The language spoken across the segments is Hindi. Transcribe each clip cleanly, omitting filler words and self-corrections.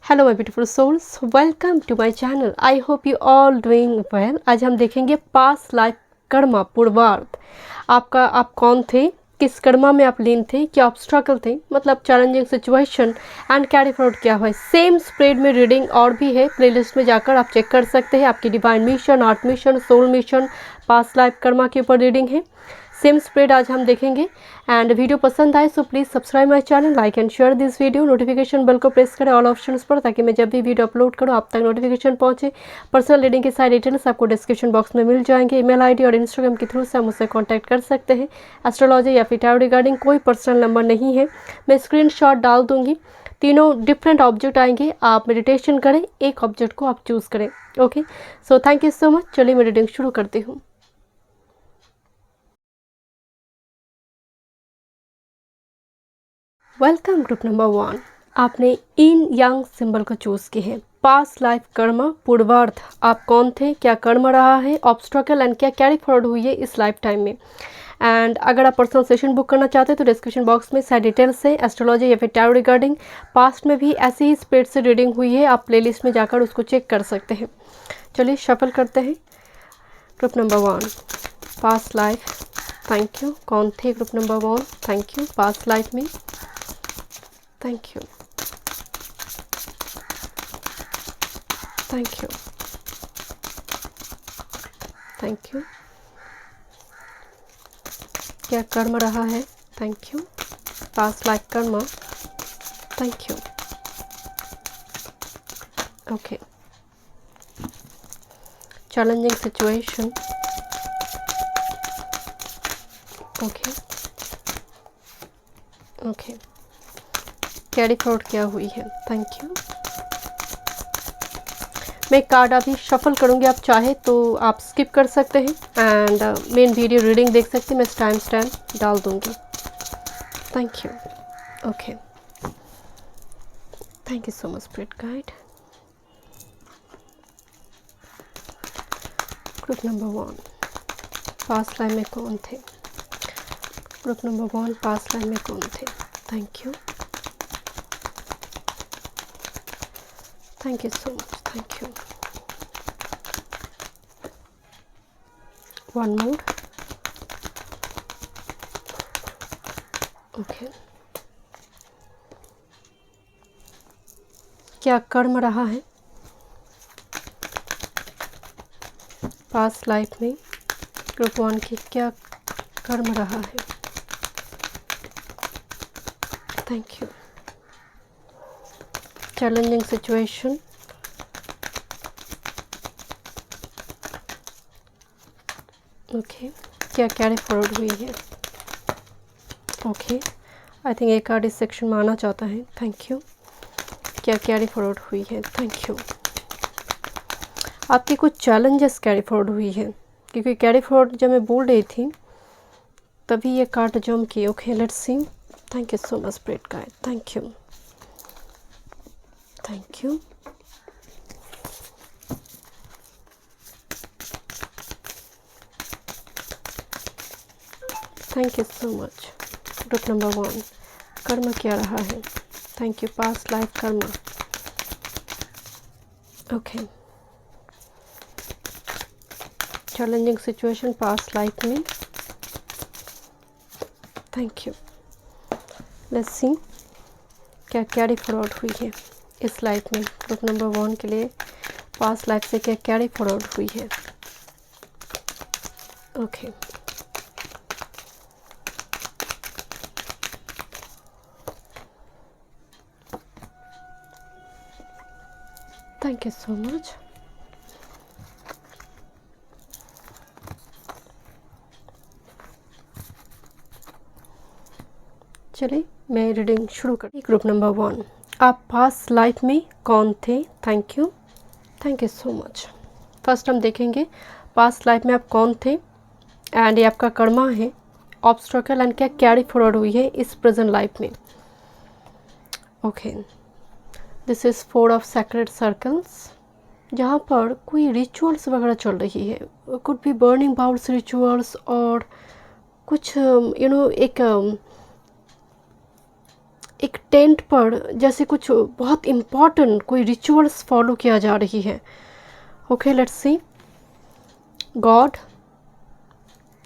Hello my beautiful souls, welcome to my channel. I hope you all doing well. आज हम देखेंगे पास्ट लाइफ कर्मा पूर्वार्ध। आप कौन थे, किस कर्मा में आप लीन थे, क्या ऑब्स्ट्रकल थे, मतलब challenging situation and carry forward क्या हुआ। सेम स्प्रेड में रीडिंग और भी है, प्लेलिस्ट में जाकर आप चेक कर सकते हैं। आपकी divine mission, art mission, soul mission, past life karma के ऊपर रीडिंग है। सेम स्प्रेड आज हम देखेंगे। एंड वीडियो पसंद आए so please subscribe my channel, like and share this video. Notification bell को प्रेस करें ऑल ऑप्शंस पर, ताकि मैं जब भी वीडियो अपलोड करूँ आप तक नोटिफिकेशन पहुंचे। पर्सनल रीडिंग के सारे डिटेल्स आपको डिस्क्रिप्शन बॉक्स में मिल जाएंगे। ईमेल आईडी और इंस्टाग्राम के थ्रू से आप मुझसे कॉन्टैक्ट कर सकते हैं। एस्ट्रोलॉजी या फिर टैरो रिगार्डिंग कोई पर्सनल नंबर नहीं है। मैं स्क्रीनशॉट डाल दूंगी। तीनों डिफरेंट ऑब्जेक्ट आएंगे, आप मेडिटेशन करें, एक ऑब्जेक्ट को आप चूज़ करें। Okay, so thank you so much. चलिए मैं रीडिंग शुरू करती हूँ। Welcome group number 1। आपने इन यंग सिंबल को चूज़ की है। पास्ट लाइफ कर्म पूर्वार्थ, आप कौन थे, क्या कर्म रहा है, ऑब्स्ट्रकल एंड क्या कैरी फॉरवर्ड हुई है इस लाइफ टाइम में। एंड अगर आप पर्सनल सेशन बुक करना चाहते हैं तो डिस्क्रिप्शन बॉक्स में सारी डिटेल्स है। एस्ट्रोलॉजी या फिर टैरो रिगार्डिंग पास्ट में भी ऐसी ही स्पीड से रीडिंग हुई है, आप प्लेलिस्ट में जाकर उसको चेक कर सकते हैं। चलिए शफल करते हैं। Group number 1 past life, thank you. कौन थे group number 1, thank you. Past life में, thank you, thank you, thank you. क्या कर्म रहा है, थैंक यू। पास्ट लाइफ कर्म, thank you. Okay, challenging situation, okay okay. Carry forward क्या हुई है, थैंक यू। मैं कार्ड अभी शफल करूँगी, आप चाहे तो आप स्किप कर सकते हैं एंड मेन वीडियो रीडिंग देख सकते हैं। मैं टाइम स्टैम्प डाल दूँगी। Thank you. Okay, thank you so much spirit guide. Group number 1 past life में कौन थे, ग्रुप नंबर 1 पास्ट लाइफ में कौन थे, thank you, thank you so much, thank you. One more, okay. क्या कर्म रहा है पास्ट लाइफ में, ग्रुप 1 की क्या कर्म रहा है, thank you. Challenging situation, okay. क्या कैरी फॉरवर्ड हुई है, ओके। आई थिंक एक कार्ड इस सेक्शन में आना चाहता है, थैंक यू। क्या कैरी फॉरवर्ड हुई है, थैंक यू। आपकी कुछ चैलेंजेस कैरी फॉरवर्ड हुई है, क्योंकि कैरी फॉरवर्ड जब मैं बोल रही थी तभी ये कार्ड जम की। Okay, let's C. Thank you so much spirit guide, thank you, thank you. Thank you so much. Group number 1 कर्म क्या रहा है, थैंक यू। पास्ट लाइफ कर्म, okay. Challenging situation past life में, थैंक यू। लेट्स सी क्या कैरी फॉरवर्ड हुई है इस लाइफ में। ग्रुप नंबर 1 के लिए पास्ट लाइफ से क्या कैरी फॉरवर्ड हुई है, okay. Thank you so much. चलिए मैं रीडिंग शुरू कर। ग्रुप नंबर 1 आप पास्ट लाइफ में कौन थे, thank you, thank you so much. First हम देखेंगे पास्ट लाइफ में आप कौन थे एंड ये आपका कर्मा है, ऑब्स्ट्रकल एंड क्या कैरी फॉरवर्ड हुई है इस प्रेजेंट लाइफ में। Okay, this is 4 of sacred circles, जहाँ पर कोई रिचुअल्स वगैरह चल रही है। Could be burning bowls rituals और कुछ एक टेंट पर जैसे कुछ बहुत इम्पॉर्टेंट कोई रिचुअल्स फॉलो किया जा रही है। Okay, let's C. God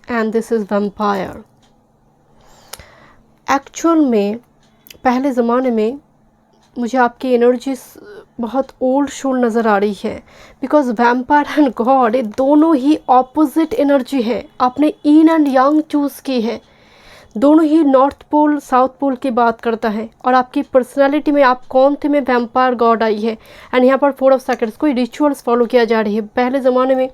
and this is vampire. Actual में पहले ज़माने में मुझे आपकी एनर्जी बहुत ओल्ड शोल्ड नज़र आ रही है, बिकॉज वैम्पायर एंड गॉड ये दोनों ही ऑपोजिट एनर्जी है। आपने ईन एंड यांग चूज़ की है, दोनों ही नॉर्थ पोल साउथ पोल की बात करता है। और आपकी पर्सनालिटी में आप कौन थे में वैम्पायर गॉड आई है। एंड यहाँ पर 4 ऑफ सेकंड्स कोई रिचुअल्स फॉलो किया जा रही है। पहले ज़माने में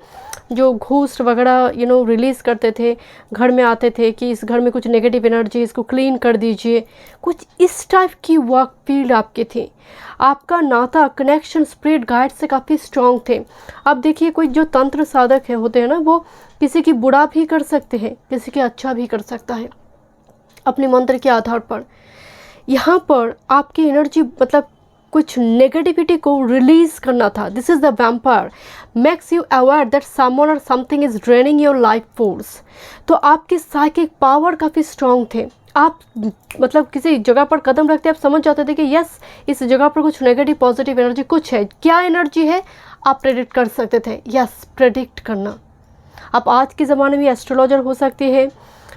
जो घूस वगैरह रिलीज़ करते थे, घर में आते थे कि इस घर में कुछ नेगेटिव एनर्जी, इसको क्लीन कर दीजिए, कुछ इस टाइप की वर्क फील्ड आपकी थी। आपका नाता कनेक्शन स्पिरिट गाइड से काफ़ी स्ट्रॉन्ग थे। अब देखिए कोई जो तंत्र साधक है होते हैं ना, वो किसी की बुरा भी कर सकते हैं, किसी की अच्छा भी कर सकता है अपने मंत्र के आधार पर। यहाँ पर आपकी एनर्जी मतलब कुछ नेगेटिविटी को रिलीज़ करना था। This is the vampire makes you aware that someone or something is draining your life force. तो आपकी साइकिक पावर काफ़ी स्ट्रॉन्ग थे। आप मतलब किसी जगह पर कदम रखते आप समझ जाते थे कि यस इस जगह पर कुछ नेगेटिव पॉजिटिव एनर्जी कुछ है। क्या एनर्जी है आप प्रेडिक्ट कर सकते थे। यस, प्रेडिक्ट करना। आप आज के ज़माने में एस्ट्रोलॉजर हो सकते हैं,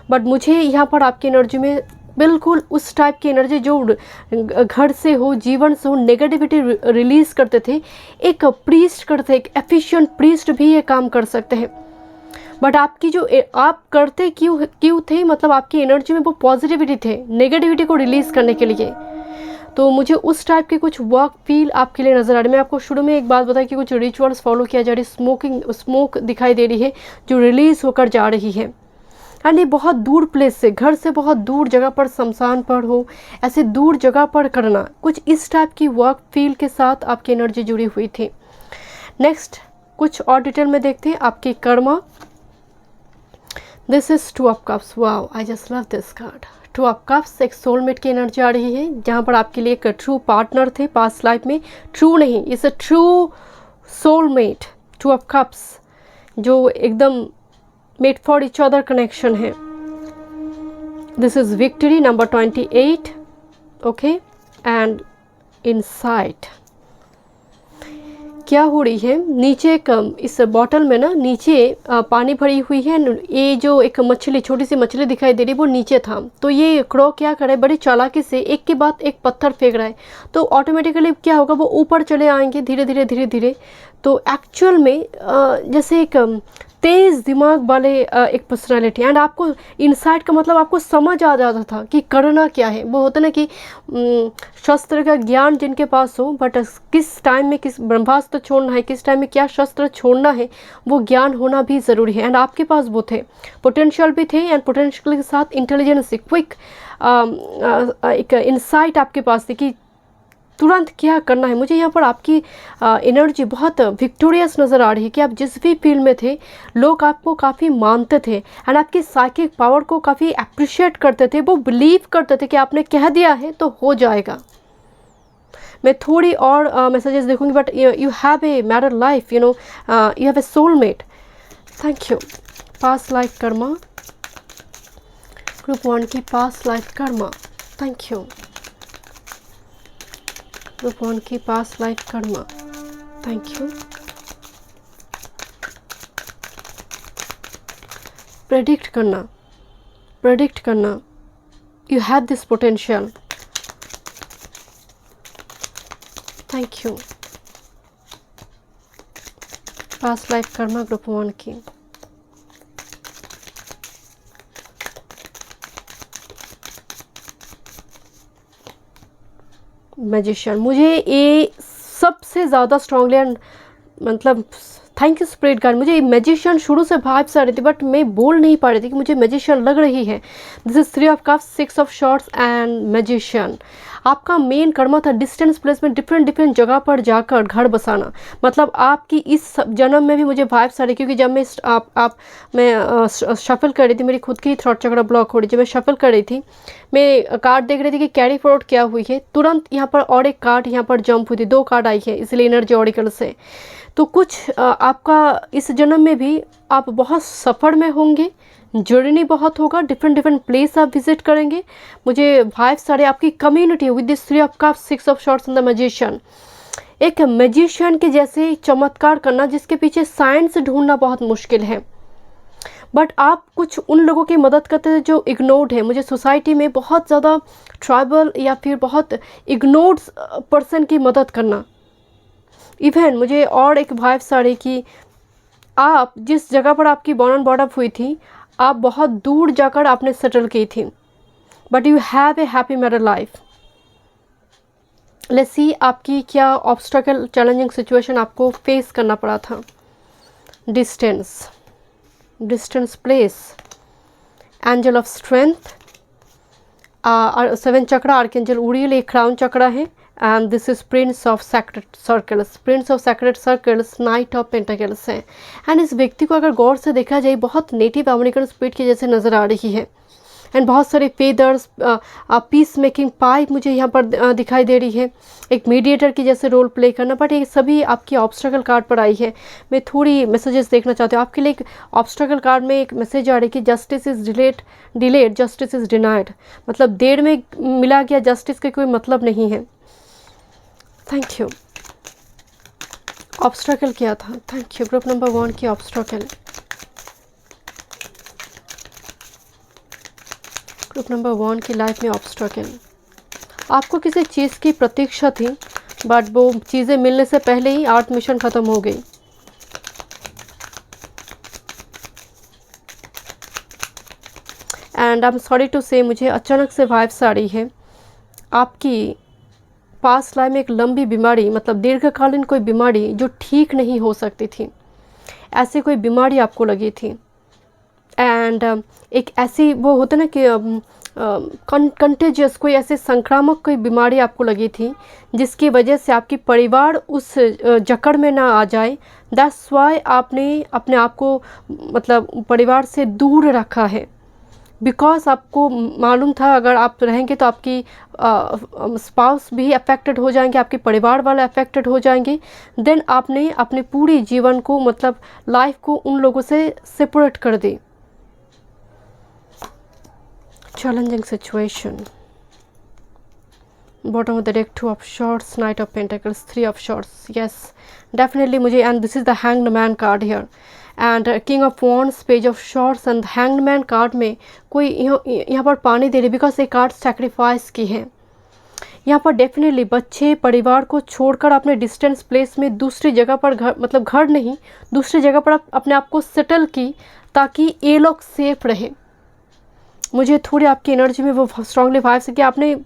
बट मुझे यहाँ पर आपकी एनर्जी में बिल्कुल उस टाइप की एनर्जी जो घर से हो, जीवन से हो, नेगेटिविटी रिलीज़ करते थे। एक प्रीस्ट करते, एक एफिशिएंट प्रीस्ट भी ये काम कर सकते हैं। बट आपकी जो आप करते क्यों थे, मतलब आपकी एनर्जी में वो पॉजिटिविटी थे नेगेटिविटी को रिलीज़ करने के लिए। तो मुझे उस टाइप की कुछ वर्क फील आपके लिए नज़र आ रही है। मैं आपको शुरू में एक बात बताई कि कुछ रिचुअल्स फॉलो किया जा रही है। स्मोक दिखाई दे रही है जो रिलीज़ होकर जा रही है। एंड ये बहुत दूर प्लेस से, घर से बहुत दूर जगह पर, शमशान पर हो, ऐसे दूर जगह पर करना, कुछ इस टाइप की वर्क फील के साथ आपकी एनर्जी जुड़ी हुई थी। नेक्स्ट कुछ और डिटेल में देखते हैं आपकी karma. This is 2 of cups. Wow, I just love this card. 2 of cups एक सोलमेट की एनर्जी आ रही है, जहाँ पर आपके लिए एक ट्रू पार्टनर थे पास्ट लाइफ में। ट्रू नहीं, it's a true soulmate. 2 of cups जो एकदम made for each other connection है। This is victory number 28। Okay, and insight क्या हो रही है, नीचे एक इस बॉटल में ना नीचे पानी भरी हुई है। ये जो एक मछली, छोटी सी मछली दिखाई दे रही है, वो नीचे था। तो ये क्रो क्या करे, बड़ी चालाकी से एक के बाद एक पत्थर फेंक रहा है। तो ऑटोमेटिकली क्या होगा, वो ऊपर चले आएंगे धीरे धीरे धीरे धीरे। तो एक्चुअल में जैसे एक तेज़ दिमाग वाले एक पर्सनालिटी। एंड आपको इनसाइट का मतलब आपको समझ आ जाता था कि करना क्या है। वो होता ना कि शस्त्र का ज्ञान जिनके पास हो, बट किस टाइम में किस ब्रह्मास्त्र छोड़ना है, किस टाइम में क्या शस्त्र छोड़ना है, वो ज्ञान होना भी ज़रूरी है। एंड आपके पास वो थे, पोटेंशियल भी थे, एंड पोटेंशियल के साथ इंटेलिजेंस, क्विक एक इंसाइट आपके पास थी कि तुरंत क्या करना है। मुझे यहाँ पर आपकी एनर्जी बहुत विक्टोरियस नज़र आ रही है कि आप जिस भी फील्ड में थे लोग आपको काफ़ी मानते थे, एंड आपकी साइकिक पावर को काफ़ी अप्रिशिएट करते थे। वो बिलीव करते थे कि आपने कह दिया है तो हो जाएगा। मैं थोड़ी और मैसेजेस देखूंगी, but you have A married life, you have A soulmate. Thank you. Past life karma, group 1 की past life karma. Thank you. Group 1 की past life karma. Thank you. Predict करना, प्रेडिक्ट करना, you have this potential. Thank you. Past life karma group 1 की। मैजिशियन, मुझे ये सबसे ज़्यादा स्ट्रांगली एंड मतलब थैंक यू स्पिरिट गाइड, मुझे मैजिशियन शुरू से वाइब्स आ रही थी, बट मैं बोल नहीं पा रही थी कि मुझे मैजिशियन लग रही है। This is 3 of cups, 6 of swords and magician. आपका मेन कर्मा था डिस्टेंस प्लेस में डिफरेंट जगह पर जाकर घर बसाना। मतलब आपकी इस जन्म में भी मुझे वाइब्स आ रही, क्योंकि जब मैं शफल कर रही थी, मेरी खुद की थ्रॉट चक्र ब्लॉक हो रही, जब मैं शफल कर रही थी, मैं कार्ड देख रही थी कि कैरी फॉरवर्ड क्या हुई है, तुरंत यहाँ पर और एक कार्ड यहाँ पर जंप हुई थी, 2 कार्ड आई है, इसलिए एनर्जी ऑरिकल से। तो कुछ आपका इस जन्म में भी आप बहुत सफ़र में होंगे, जर्नी बहुत होगा, डिफरेंट डिफरेंट प्लेस आप विजिट करेंगे। मुझे वाइब्स आ रहे आपकी community with this 3 of cups, 6 of swords and the magician. एक मैजिशियन के जैसे चमत्कार करना जिसके पीछे साइंस ढूंढना बहुत मुश्किल है, बट आप कुछ उन लोगों की मदद करते हैं जो इग्नोर्ड है। मुझे सोसाइटी में बहुत ज़्यादा ट्राइबल या फिर बहुत इग्नोर्ड पर्सन की मदद करना। इवन मुझे और एक वाइब्स आ रही कि आप जिस जगह पर आपकी बॉर्न एंड बॉर्ड अप हुई थी, आप बहुत दूर जाकर आपने सेटल की थी, but you have a happy married life. Let's see आपकी क्या ऑब्स्टेकल, चैलेंजिंग सिचुएशन आपको फेस करना पड़ा था। Distance place, angel of strength, 7 chakra, archangel Uriel, एक क्राउन चक्रा है, and this is prince of sacred circles, knight of pentacles है। एंड इस व्यक्ति को अगर गौर से देखा जाए बहुत नेटिव अमेरिकन स्पिरिट की जैसे नज़र आ रही है। एंड बहुत सारे फेदर्स, पीस मेकिंग पाइप मुझे यहाँ पर दिखाई दे रही है, एक मीडिएटर की जैसे रोल प्ले करना। बट ये सभी आपकी ऑब्स्टेकल कार्ड पर आई है। मैं थोड़ी मैसेजेस देखना चाहती हूँ आपके लिए। एक ऑब्स्टेकल कार्ड में एक मैसेज आ रही है कि justice is delayed, justice is denied, मतलब देर में मिला गया जस्टिस का कोई मतलब नहीं है। Thank you. ऑब्स्टेकल क्या था? Thank you. ग्रुप नंबर 1 की ऑब्स्टेकल, ग्रुप नंबर 1 की लाइफ में ऑब्स्टेकल। आपको किसी चीज़ की प्रतीक्षा थी, बट वो चीज़ें मिलने से पहले ही आर्ट मिशन ख़त्म हो गई। And I am sorry to say, मुझे अचानक से वाइब्स आ रही है आपकी पास्ट लाइफ में एक लंबी बीमारी, मतलब दीर्घकालीन कोई बीमारी जो ठीक नहीं हो सकती थी, ऐसी कोई बीमारी आपको लगी थी। एंड एक ऐसी वो होता ना कि कंटेजियस, कोई ऐसे संक्रामक कोई बीमारी आपको लगी थी जिसकी वजह से आपकी परिवार उस जकड़ में ना आ जाए। दैट्स वाई आपने अपने आप को मतलब परिवार से दूर रखा है, बिकॉज आपको मालूम था अगर आप रहेंगे तो आपकी स्पाउस भी अफेक्टेड हो जाएंगे, आपके परिवार वाले अफेक्टेड हो जाएंगे। देन आपने अपने पूरी जीवन को, मतलब लाइफ को उन लोगों से सेपरेट कर दी। Challenging situation, bottom of the deck 2 of swords, knight of pentacles, 3 of swords. Yes definitely मुझे, and this is the hanged man card here, and king of wands, page of swords and hanged man card में कोई यहाँ पर पानी दे रही, बिकॉज ये कार्ड सैक्रिफाइस की है। यहाँ पर डेफिनेटली बच्चे परिवार को छोड़कर अपने डिस्टेंस प्लेस में दूसरी जगह पर, घर मतलब घर नहीं, दूसरी जगह पर अपने आप को सेटल की ताकि ये लोग सेफ रहे। मुझे थोड़ी आपकी एनर्जी में वो स्ट्रांगली वाइब्स है कि आपने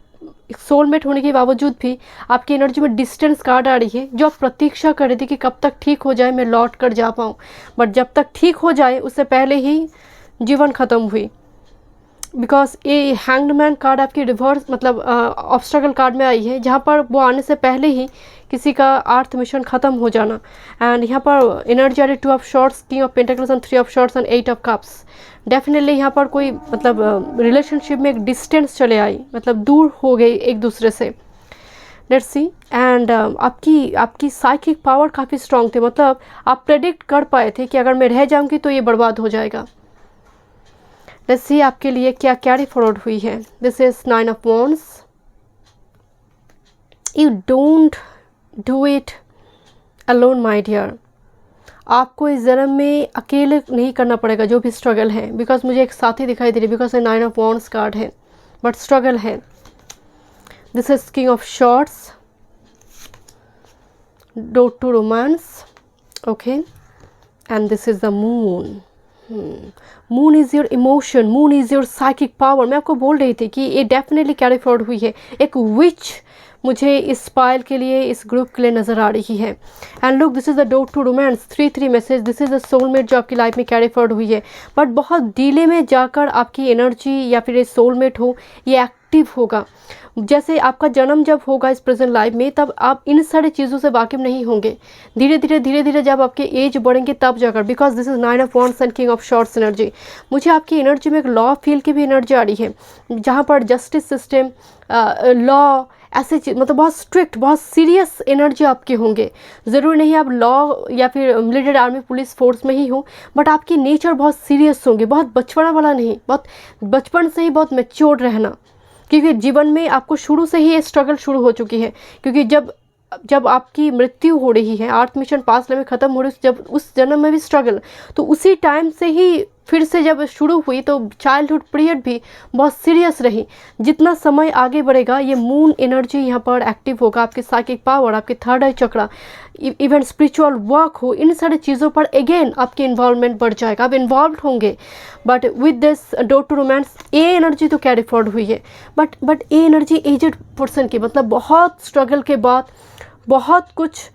सोलमेट होने के बावजूद भी आपकी एनर्जी में डिस्टेंस कार्ड आ रही है, जो आप प्रतीक्षा कर रही थी कि कब तक ठीक हो जाए, मैं लौट कर जा पाऊँ, बट जब तक ठीक हो जाए उससे पहले ही जीवन ख़त्म हुई। बिकॉज ये हैंग्ड मैन कार्ड आपकी रिवर्स, मतलब ऑब्स्टेकल कार्ड में आई है, जहाँ पर वो आने से पहले ही किसी का आर्थ मिशन ख़त्म हो जाना। एंड यहाँ पर एनर्जी आ रही 2 of shorts, king of pentacles and 3 of swords and 8 of cups. Definitely यहाँ पर कोई मतलब रिलेशनशिप में एक डिस्टेंस चले आई, मतलब दूर हो गई एक दूसरे से। Let's see. एंड आपकी साइकिक पावर काफ़ी स्ट्रांग थे, मतलब आप प्रेडिक्ट कर पाए थे कि अगर मैं रह जाऊँगी तो ये बर्बाद हो जाएगा। लेट्स सी आपके लिए क्या कैरी फॉरवर्ड हुई है। This is 9 of wands. You don't do it alone my dear. आपको इस जन्म में अकेले नहीं करना पड़ेगा जो भी स्ट्रगल है, बिकॉज मुझे एक साथी दिखाई दे रही, बिकॉज ये 9 ऑफ वॉन्ड्स कार्ड है, बट स्ट्रगल है। This is king of swords, door to romance, okay, and this is the moon. Moon is your emotion, moon is your psychic power. मैं आपको बोल रही थी कि ये डेफिनेटली कैरी फॉरवर्ड हुई है। एक विच मुझे इस पायल के लिए, इस ग्रुप के लिए नज़र आ रही है। And look, this is the door to romance, 3 message. This is the soulmate जो आपकी लाइफ में कैरी फॉरवर्ड हुई है, बट बहुत डीले में जाकर आपकी एनर्जी या फिर ये सोलमेट हो, ये एक्टिव होगा। जैसे आपका जन्म जब होगा इस प्रेजेंट लाइफ में, तब आप इन सारी चीज़ों से वाकिफ नहीं होंगे। धीरे धीरे जब आपके एज बढ़ेंगे तब जाकर, because this is 9 of wands and king of shorts energy. मुझे आपकी एनर्जी में एक लॉ फील्ड की भी एनर्जी आ रही है, जहाँ पर जस्टिस सिस्टम, लॉ ऐसे चीज मतलब बहुत स्ट्रिक्ट, बहुत सीरियस एनर्जी आपके होंगे। ज़रूरी नहीं आप लॉ या फिर मिलिट्री, आर्मी, पुलिस फोर्स में ही हो, बट आपकी नेचर बहुत सीरियस होंगे, बहुत बचपना वाला नहीं, बहुत बचपन से ही बहुत मैच्योर रहना, क्योंकि जीवन में आपको शुरू से ही ये स्ट्रगल शुरू हो चुकी है। क्योंकि जब जब आपकी मृत्यु हो रही है, अर्थ मिशन पास्ट लाइफ में ख़त्म हो रही है, जब उस जन्म में भी स्ट्रगल, तो उसी टाइम से ही फिर से जब शुरू हुई तो चाइल्डहुड पीरियड भी बहुत सीरियस रही। जितना समय आगे बढ़ेगा ये मून एनर्जी यहाँ पर एक्टिव होगा, आपके साइकिक पावर, आपके थर्ड आई चक्रा, इवन स्पिरिचुअल वर्क हो, इन सारी चीज़ों पर अगेन आपकी इन्वॉल्वमेंट बढ़ जाएगा, आप इन्वॉल्व होंगे। But with this door to romance a energy तो कैरी फॉरवर्ड हुई है, but a energy aged person की, मतलब बहुत स्ट्रगल के बाद, बहुत कुछ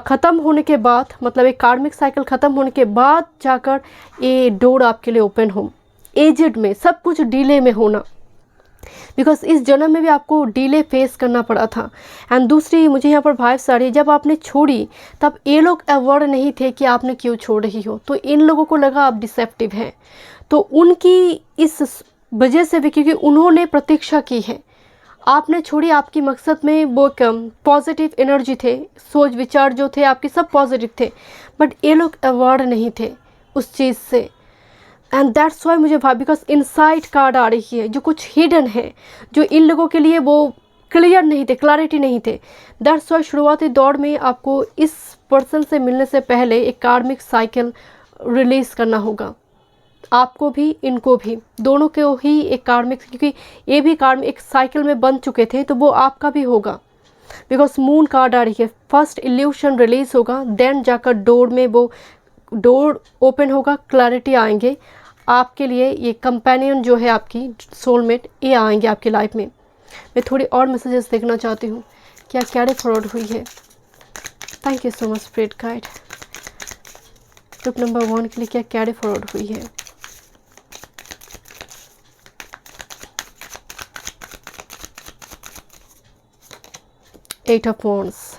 ख़त्म होने के बाद, मतलब एक कार्मिक साइकिल ख़त्म होने के बाद जाकर ये डोर आपके लिए ओपन हो। एजेड में सब कुछ डिले में होना, बिकॉज इस जन्म में भी आपको डिले फेस करना पड़ा था। एंड दूसरी मुझे यहाँ पर वाइब्स आ रही है, जब आपने छोड़ी तब ये लोग अवेयर नहीं थे कि आपने क्यों छोड़ रही हो, तो इन लोगों को लगा आप डिसेप्टिव हैं, तो उनकी इस वजह से भी, क्योंकि उन्होंने प्रतीक्षा की है, आपने छोड़ी, आपकी मकसद में वो पॉजिटिव एनर्जी थे, सोच विचार जो थे आपके सब पॉजिटिव थे, बट ये लोग अवेयर नहीं थे उस चीज़ से। एंड दैट्स वाई मुझे बिकॉज इनसाइट कार्ड आ रही है, जो कुछ हिडन है, जो इन लोगों के लिए वो क्लियर नहीं थे, क्लैरिटी नहीं थे। दैट्स वाई शुरुआती दौर में आपको इस पर्सन से मिलने से पहले एक कार्मिक साइकिल रिलीज़ करना होगा, आपको भी इनको भी, दोनों को ही एक कार्मिक, क्योंकि ये भी कार्मिक एक साइकिल में बन चुके थे, तो वो आपका भी होगा। बिकॉज मून कार्ड आ रही है, फर्स्ट इल्यूशन रिलीज होगा, देन जाकर डोर में वो डोर ओपन होगा, क्लैरिटी आएंगे आपके लिए, ये कंपेनियन जो है आपकी सोलमेट, ये आएंगे आपकी लाइफ में। मैं थोड़ी और मैसेजेस देखना चाहती हूँ, क्या कैरी फॉरवर्ड हुई है। Thank you so much spirit guide. Group number 1 के लिए क्या कैरी फॉरवर्ड हुई है। Eight of Wands,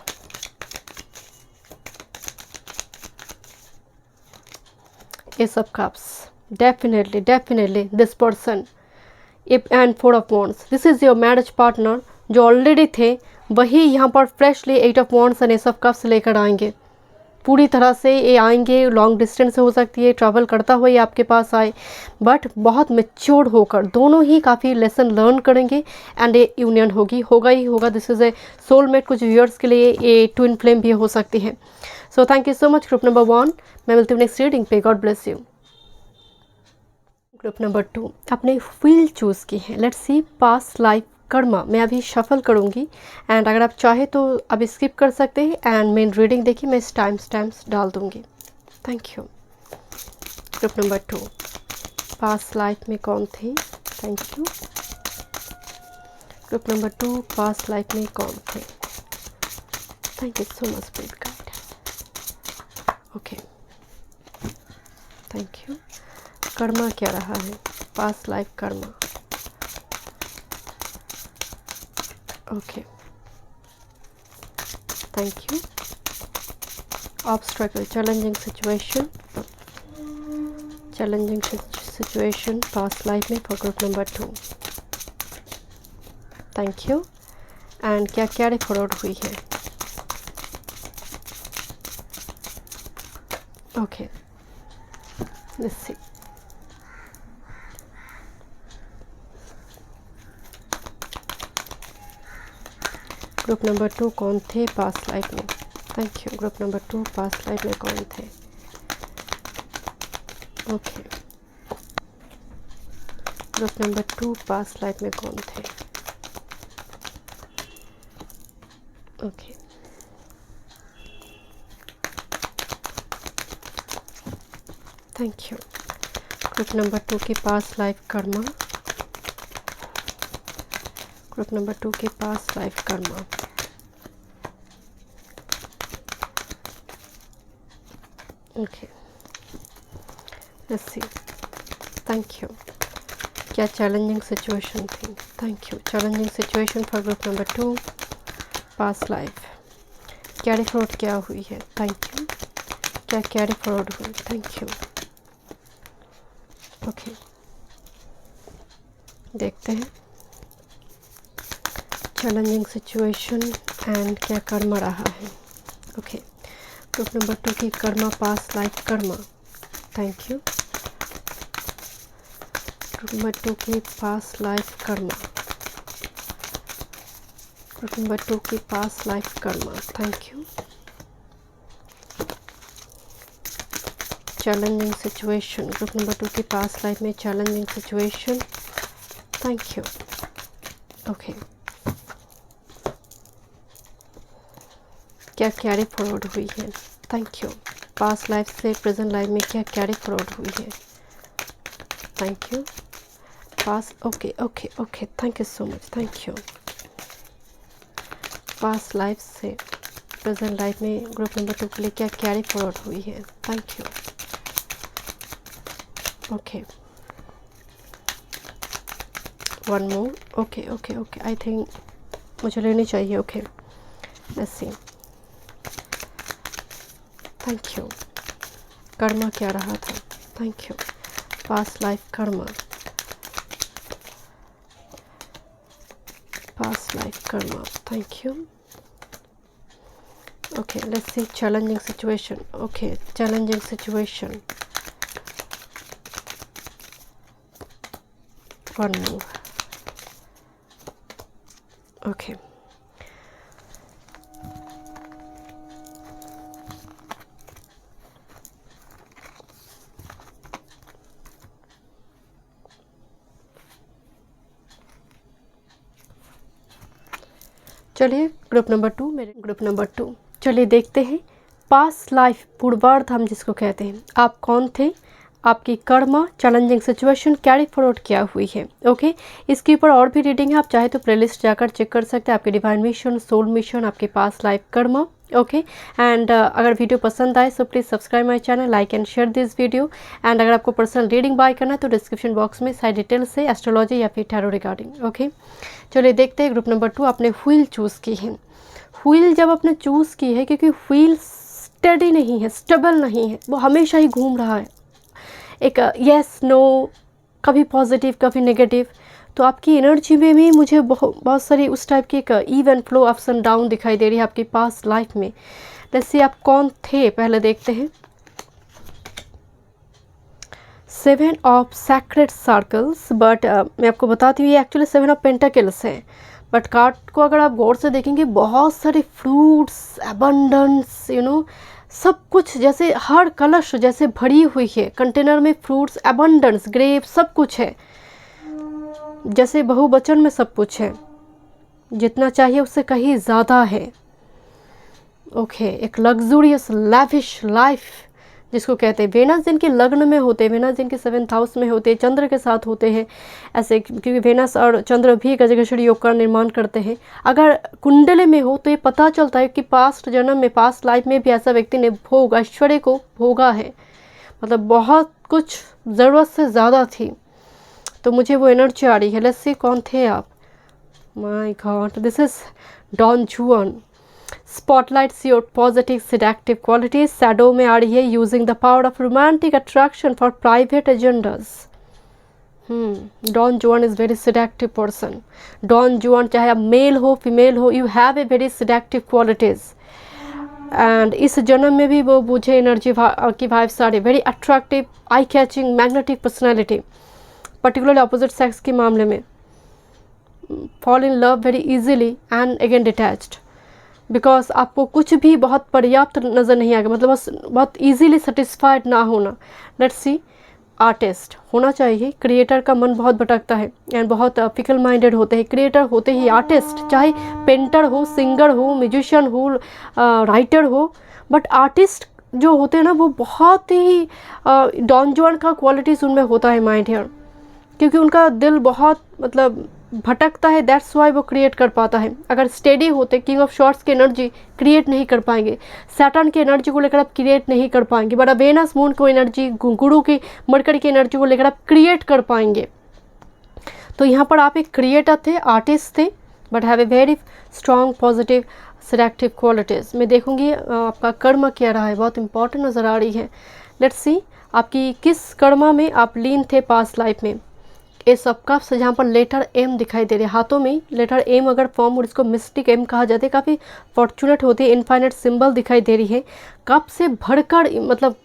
Ace of Cups, definitely this person, and Four of Wands, this is your marriage partner जो ऑलरेडी थे, वही यहाँ पर फ्रेशली Eight of Wands और Ace of Cups लेकर आएंगे, पूरी तरह से ये आएंगे। लॉन्ग डिस्टेंस से हो सकती है, ट्रैवल करता हुआ ये आपके पास आए, बट बहुत मैच्योर्ड होकर दोनों ही काफ़ी लेसन लर्न करेंगे एंड ये यूनियन होगा ही होगा। This is a soulmate. कुछ व्यूअर्स के लिए ये ट्विन फ्लेम भी हो सकती है। सो thank you so much group number 1। मैं मिलती हूँ नेक्स्ट रीडिंग पे। God bless you. Group number 2 आपने फील्ड चूज़ की है। Let's C past life Karma. मैं अभी शफल करूँगी एंड अगर आप चाहे तो अभी स्किप कर सकते हैं एंड मेन रीडिंग देखिए, मैं टाइम्स डाल दूँगी। Thank you. Group number 2 past life में कौन थे। Thank you. Group number 2 past life में कौन थे। Thank you so much spirit guide. Okay, thank you. Karma क्या रहा है, past life karma. Okay, thank you. Obstacle, challenging situation past life में for group number 2। Thank you. And क्या कैरी फॉरवर्ड हुई है। Okay, let's see. Group number 2 कौन थे पास्ट लाइफ में। Thank you. Group number 2 past life में कौन थे। Okay, group number 2 past life में कौन थे। Okay, thank you. Group number 2 की past life karma. Group number 2 के past life karma. Okay, let's C. Thank you. क्या चैलेंजिंग सिचुएशन थी। Thank you. Challenging situation for group number 2 past life. Carry forward क्या हुई है। Thank you. क्या कैरी फॉरवर्ड हुई। Thank you. ओके, देखते हैं चैलेंजिंग सिचुएशन एंड क्या कर्मा रहा है। ओके, ग्रुप नंबर 2 की Karma, past life karma. Thank you. Group number 2 की past life karma. Group number 2 की past life karma. Thank you. Challenging situation, group number 2 की पास्ट लाइफ में challenging situation. Thank you. Okay, क्या कैरी फॉरवर्ड हुई है। Thank you. पास्ट लाइफ से प्रेजेंट लाइफ में क्या कैरी फॉरवर्ड हुई है। Thank you. Past, okay okay okay, thank you so much, thank you. Past life से प्रेजेंट लाइफ में ग्रुप नंबर 2 के लिए क्या कैरी फॉरवर्ड हुई है। Thank you. Okay, one more. Okay okay okay, I think मुझे लेनी चाहिए। Okay, let's C. Thank you. Karma क्या रहा था। Thank you. Past life karma, past life karma. Thank you. Okay, let's C challenging situation. Okay, challenging situation, one more. Okay, चलिए ग्रुप नंबर 2, मेरे ग्रुप नंबर 2, चलिए देखते हैं पास्ट लाइफ पूर्वार्ध हम जिसको कहते हैं, आप कौन थे, आपकी Karma, challenging situation carry forward क्या हुई है। ओके, इसके ऊपर और भी रीडिंग है, आप चाहे तो प्लेलिस्ट जाकर चेक कर सकते हैं, आपके डिवाइन मिशन, सोल मिशन, आपके past life karma. Okay, and अगर वीडियो पसंद आए so please subscribe my channel, like and share this video. And अगर आपको पर्सनल रीडिंग बाय करना है तो डिस्क्रिप्शन बॉक्स में सारी डिटेल्स से एस्ट्रोलॉजी या फिर टैरो रिगार्डिंग। ओके, चलिए देखते हैं ग्रुप नंबर 2, आपने व्हील चूज़ की है। व्हील जब आपने चूज़ की है, क्योंकि व्हील स्टडी नहीं है, स्टेबल नहीं है, वो हमेशा ही घूम रहा है, एक यस नो, कभी पॉजिटिव कभी नेगेटिव। तो आपकी एनर्जी में भी मुझे बहुत सारी उस टाइप की एक even flow ups and down दिखाई दे रही है आपकी पास्ट लाइफ में। जैसे आप कौन थे पहले देखते हैं। 7 ऑफ सैक्रेड सर्कल्स, बट मैं आपको बताती हूँ ये एक्चुअली 7 ऑफ पेंटाकल्स है, बट कार्ड को अगर आप गौर से देखेंगे बहुत सारे फ्रूट्स, अबंडेंस, यू नो, सब कुछ जैसे हर कलश जैसे भरी हुई है, कंटेनर में फ्रूट्स, अबंडेंस, ग्रेप, सब कुछ है, जैसे बहुवचन में सब कुछ है, जितना चाहिए उससे कहीं ज़्यादा है। ओके, एक लग्जूरियस लैविश लाइफ जिसको कहते हैं। वेनस जिनके लग्न में होते हैं, वेनस जिनके 7th हाउस में होते हैं, चंद्र के साथ होते हैं ऐसे, क्योंकि वेनस और चंद्र भी गजकेसरी योग का निर्माण करते हैं। अगर कुंडली में हो तो ये पता चलता है कि पास्ट जन्म में, पास्ट लाइफ में भी ऐसा व्यक्ति ने भोग, ऐश्वर्य को भोगा है, मतलब बहुत कुछ ज़रूरत से ज़्यादा थी। तो मुझे वो एनर्जी आ रही है। लेट्स सी कौन थे आप। My god, this is Don Juan. Spotlights your positive seductive qualities, shadow में आ रही है, using the power of romantic attraction for private agendas. Don Juan is very seductive person. Don Juan चाहे आप मेल हो फीमेल हो, you have a very seductive qualities, and इस जन्म में भी वो मुझे एनर्जी की वाइब्स आ रही, very attractive, eye catching, magnetic personality, particularly opposite sex के मामले में। Fall in love very easily and again detached, because आपको कुछ भी बहुत पर्याप्त नज़र नहीं आएगा, मतलब बस बहुत इजीली सेटिस्फाइड ना होना। लेट्स सी, आर्टिस्ट होना चाहिए। क्रिएटर का मन बहुत भटकता है एंड बहुत फिकल माइंडेड होते हैं। क्रिएटर होते ही आर्टिस्ट, चाहे पेंटर हो, सिंगर हो, म्यूजिशियन हो, राइटर हो, बट आर्टिस्ट जो होते हैं ना वो बहुत ही डॉन जुआन का क्वालिटीज़ उनमें होता है माइंड हेयर, क्योंकि उनका दिल बहुत मतलब भटकता है, दैट्स वाई वो क्रिएट कर पाता है। अगर स्टेडी होते, किंग ऑफ शॉर्ट्स की एनर्जी क्रिएट नहीं कर पाएंगे, सैटर्न की एनर्जी को लेकर आप क्रिएट नहीं कर पाएंगे, बट वेनस मून को एनर्जी, गुरु की, मरकरी की एनर्जी को लेकर आप क्रिएट कर पाएंगे। तो यहाँ पर आप एक क्रिएटर थे, आर्टिस्ट थे, but have a very strong positive seductive qualities. मैं देखूँगी आपका कर्म क्या रहा है, बहुत इंपॉर्टेंट नज़र आ रही है। लेट्स सी, आपकी किस कर्मा में आप लीन थे पास्ट लाइफ में, एस ऑफ कप्स, जहाँ पर लेटर एम दिखाई दे रहे हैं, हाथों में लेटर एम अगर फॉर्म और इसको मिस्टिक एम कहा जाता है, काफ़ी फॉर्चुनेट होती है, इनफाइनाइट सिंबल दिखाई दे रही है। कप से भरकर मतलब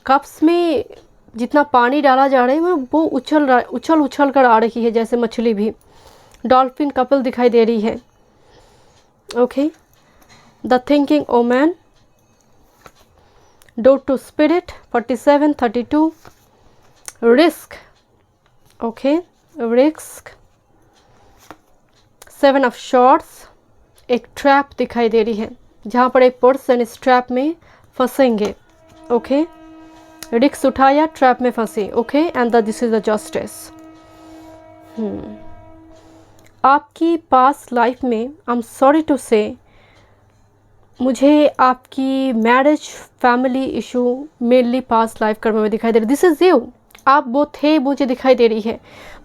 कप्स में जितना पानी डाला जा रहा है वो उछल कर आ रही है, जैसे मछली भी। डॉल्फिन कपल दिखाई दे रही है। Okay, the thinking woman, door to spirit 47 32, risk, okay, risk, 7 of swords, एक ट्रैप दिखाई दे रही है जहाँ पर एक पर्सन इस ट्रैप में फंसेंगे। ओके, रिस्क उठाया, ट्रैप में फंसे। Okay, and this is the justice. आपकी पास्ट लाइफ में, आई एम सॉरी टू से, मुझे आपकी marriage family issue mainly past life Karma में दिखाई दे रही। दिस इज यू, आप वो थे, मुझे दिखाई दे रही है।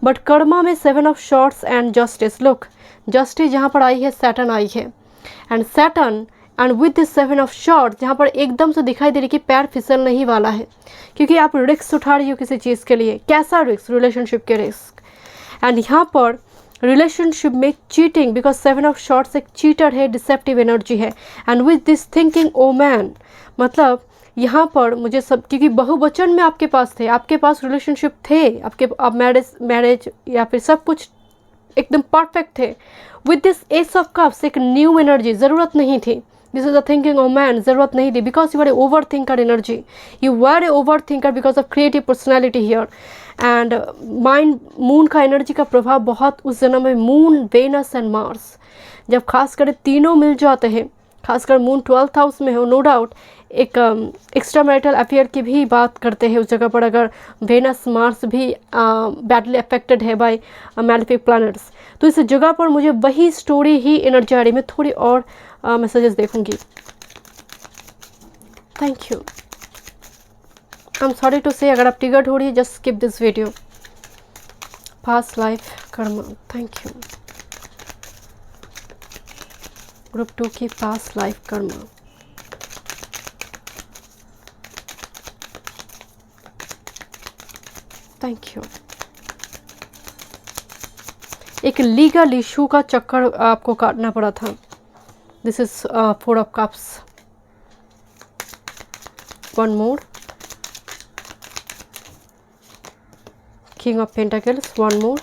बट कर्मा में 7 of swords and justice, look, justice जहाँ पर आई है, सैटर्न आई है, and Saturn and with this 7 of shorts जहाँ पर एकदम से दिखाई दे रही कि पैर फिसलने नहीं वाला है, क्योंकि आप रिस्क उठा रही हो किसी चीज़ के लिए। कैसा रिस्क? रिलेशनशिप के रिस्क। एंड यहाँ पर रिलेशनशिप में चीटिंग, बिकॉज 7 ऑफ शॉर्ट्स एक चीटर है, डिसेप्टिव एनर्जी है। And with this thinking woman, मतलब यहाँ पर मुझे सब, क्योंकि बहुवचन में आपके पास थे, आपके पास रिलेशनशिप थे, आपके आप मैरिज या फिर सब कुछ एकदम परफेक्ट थे। With this ace of cups एक न्यू एनर्जी, ज़रूरत नहीं थी। This is the thinking of man, ज़रूरत नहीं थी, because you are a over thinker energy, you were a over thinker because of creative personality here. And mind, moon का एनर्जी का प्रभाव बहुत उस जन्म में, मून, वेनस एंड मार्स, जब खास कर तीनों मिल जाते हैं, खासकर मून 12th हाउस में हो, नो डाउट एक एक्स्ट्रा मैरिटल अफेयर की भी बात करते हैं उस जगह पर, अगर वेनस मार्स भी बैडली अफेक्टेड है बाय मैलेफिक प्लैनेट्स। तो इस जगह पर मुझे वही स्टोरी ही एनर्जी आ रही। मैं थोड़ी और मैसेजेस देखूंगी। Thank you, I am sorry to say, अगर आप ट्रिगर्ड हो रही है, just skip this video. Past life karma, thank you. Group 2 की past life karma, thank you. एक लीगल इशू का चक्कर आपको काटना पड़ा था। This is 4 of cups, 1 more, king of pentacles, 1 more,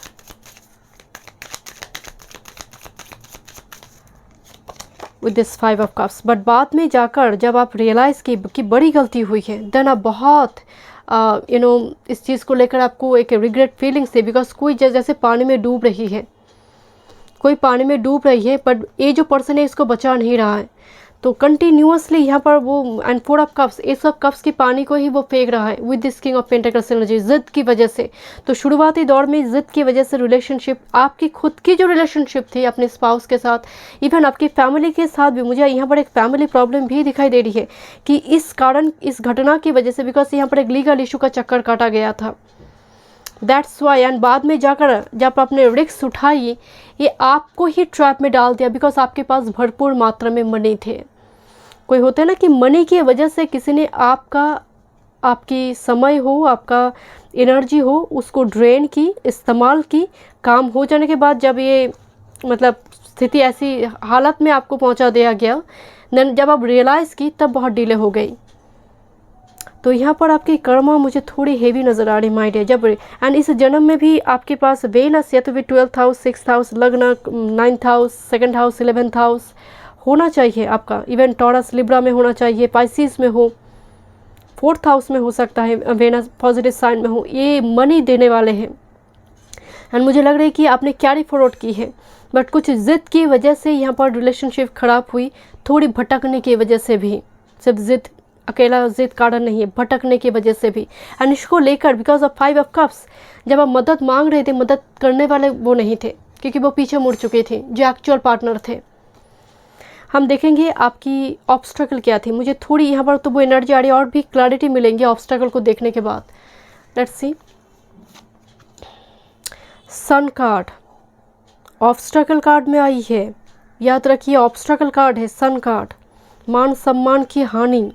with this 5 of cups. But बाद में जाकर जब आप रियलाइज़ कि बड़ी गलती हुई है, देन आप बहुत इस चीज़ को लेकर आपको एक रिग्रेट फीलिंग्स थी, बिकॉज कोई जैसे पानी में डूब रही है, कोई पानी में डूब रही है, बट ये जो पर्सन है इसको बचा नहीं रहा है, तो कंटिन्यूअसली यहाँ पर वो, and 4 of cups, S of cups की पानी को ही वो फेंक रहा है with this king of pentacles energy, जिद की वजह से। तो शुरुआती दौर में जिद की वजह से रिलेशनशिप, आपकी खुद की जो रिलेशनशिप थी अपने स्पाउस के साथ, इवन आपकी फैमिली के साथ भी, मुझे यहाँ पर एक फैमिली प्रॉब्लम भी दिखाई दे रही है कि इस कारण, इस घटना की वजह से, बिकॉज यहाँ पर एक लीगल इशू का चक्कर काटा गया था, दैट्स वाई। एंड बाद में जाकर जब आपने रिस्क उठाई, ये आपको ही ट्रैप में डाल दिया, बिकॉज आपके पास भरपूर मात्रा में मनी थे। कोई होता है ना कि मनी की वजह से किसी ने आपकी समय हो, आपका एनर्जी हो, उसको ड्रेन की, इस्तेमाल की। काम हो जाने के बाद जब ये मतलब स्थिति ऐसी हालत में आपको पहुंचा दिया गया, देन जब आप रियलाइज़ की तब बहुत डिले हो गई। तो यहाँ पर आपकी कर्मा मुझे थोड़ी हेवी नज़र आ रही माइंड है जब, एंड इस जन्म में भी आपके पास वेनस या तो भी 12th हाउस, 6th हाउस, लग्न 9th house, 2nd house, 11th house होना चाहिए आपका। इवन टॉरस लिब्रा में होना चाहिए, पाइसिस में हो, 4th हाउस में हो सकता है वेनस, पॉजिटिव साइन में हो। ये मनी देने वाले हैं, एंड मुझे लग रहा है कि आपने कैरी फॉरवर्ड की है, बट कुछ जिद की वजह से यहाँ पर रिलेशनशिप ख़राब हुई, थोड़ी भटकने की वजह से भी। सिर्फ जिद, अकेला जिद कारण नहीं है, भटकने की वजह से भी। एंड इसको लेकर बिकॉज ऑफ 5 ऑफ कप्स, जब आप मदद मांग रहे थे, मदद करने वाले वो नहीं थे, क्योंकि वो पीछे मुड़ चुके थे जो एक्चुअल पार्टनर थे। हम देखेंगे आपकी ऑब्स्ट्रकल क्या थी। मुझे थोड़ी यहाँ पर तो वो एनर्जी आ रही है, और भी क्लैरिटी मिलेंगी ऑब्स्ट्रकल को देखने के बाद। Let's see, sun card obstacle card में आई है, याद रखिए ऑब्स्ट्रकल कार्ड है सन कार्ड। मान सम्मान की हानि,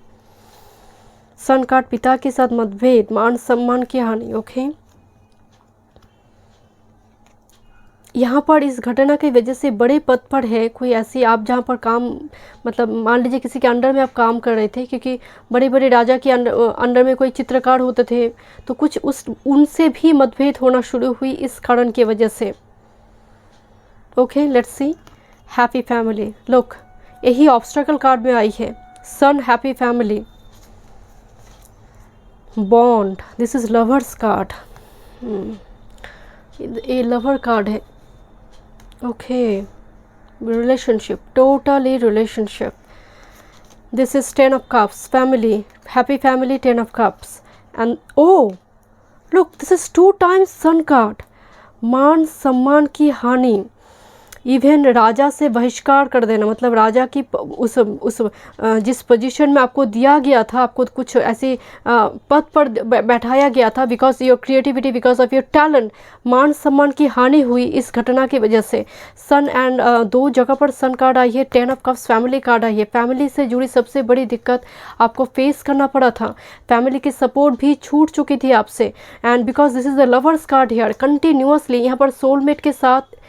सन कार्ड पिता के साथ मतभेद, मान सम्मान की हानि। ओके, यहाँ पर इस घटना की वजह से बड़े पद पर है कोई ऐसी, आप जहाँ पर काम, मतलब मान लीजिए किसी के अंडर में आप काम कर रहे थे, क्योंकि बड़े बड़े राजा के अंडर में कोई चित्रकार होते थे, तो कुछ उनसे भी मतभेद होना शुरू हुई इस कारण की वजह से। Okay, let's see happy family. Look, यही ऑब्स्टेकल कार्ड में आई है, sun, happy family, bond, this is lovers card. ये लवर कार्ड है। Okay, relationship, totally relationship. This is 10 of cups, family, happy family, 10 of cups. And oh look, this is 2 times sun card, मान सम्मान की हानि, इवन राजा से बहिष्कार कर देना, मतलब राजा की उस जिस पोजीशन में आपको दिया गया था, आपको कुछ ऐसे पद पर बैठाया गया था, because your creativity, because of your talent, मान सम्मान की हानि हुई इस घटना की वजह से। सन एंड 2 जगह पर सन कार्ड आई है, 10 ऑफ कप्स फैमिली कार्ड आई है। फैमिली से जुड़ी सबसे बड़ी दिक्कत आपको फेस करना पड़ा था, फैमिली की सपोर्ट भी छूट चुकी थी आपसे, and because this is the lovers card here, continuously यहाँ पर सोलमेट के साथ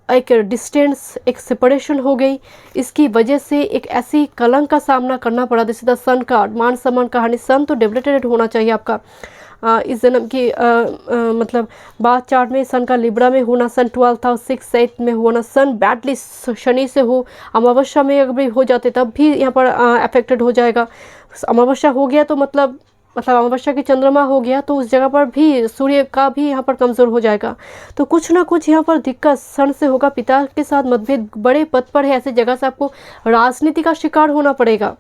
एक डिस्टेंस, एक सेपरेशन हो गई, इसकी वजह से एक ऐसी कलंक का सामना करना पड़ा। This is the sun card, मान सम्मान कहानी। सन तो डेबिलिटेड होना चाहिए आपका इस जन्म की, मतलब बात चार्ट में सन का लिब्रा में होना, सन 12th हाउस 6 8 में होना, सन बैडली शनि से हो, अमावस्या में अगर भी हो जाते तब भी यहाँ पर अफेक्टेड हो जाएगा। अमावस्या हो गया तो मतलब अमावस्या की चंद्रमा हो गया तो उस जगह पर भी सूर्य का भी यहाँ पर कमज़ोर हो जाएगा। तो कुछ ना कुछ यहाँ पर दिक्कत सन से होगा, पिता के साथ मतभेद, बड़े पद पर है, ऐसे जगह से आपको राजनीति का शिकार होना पड़ेगा।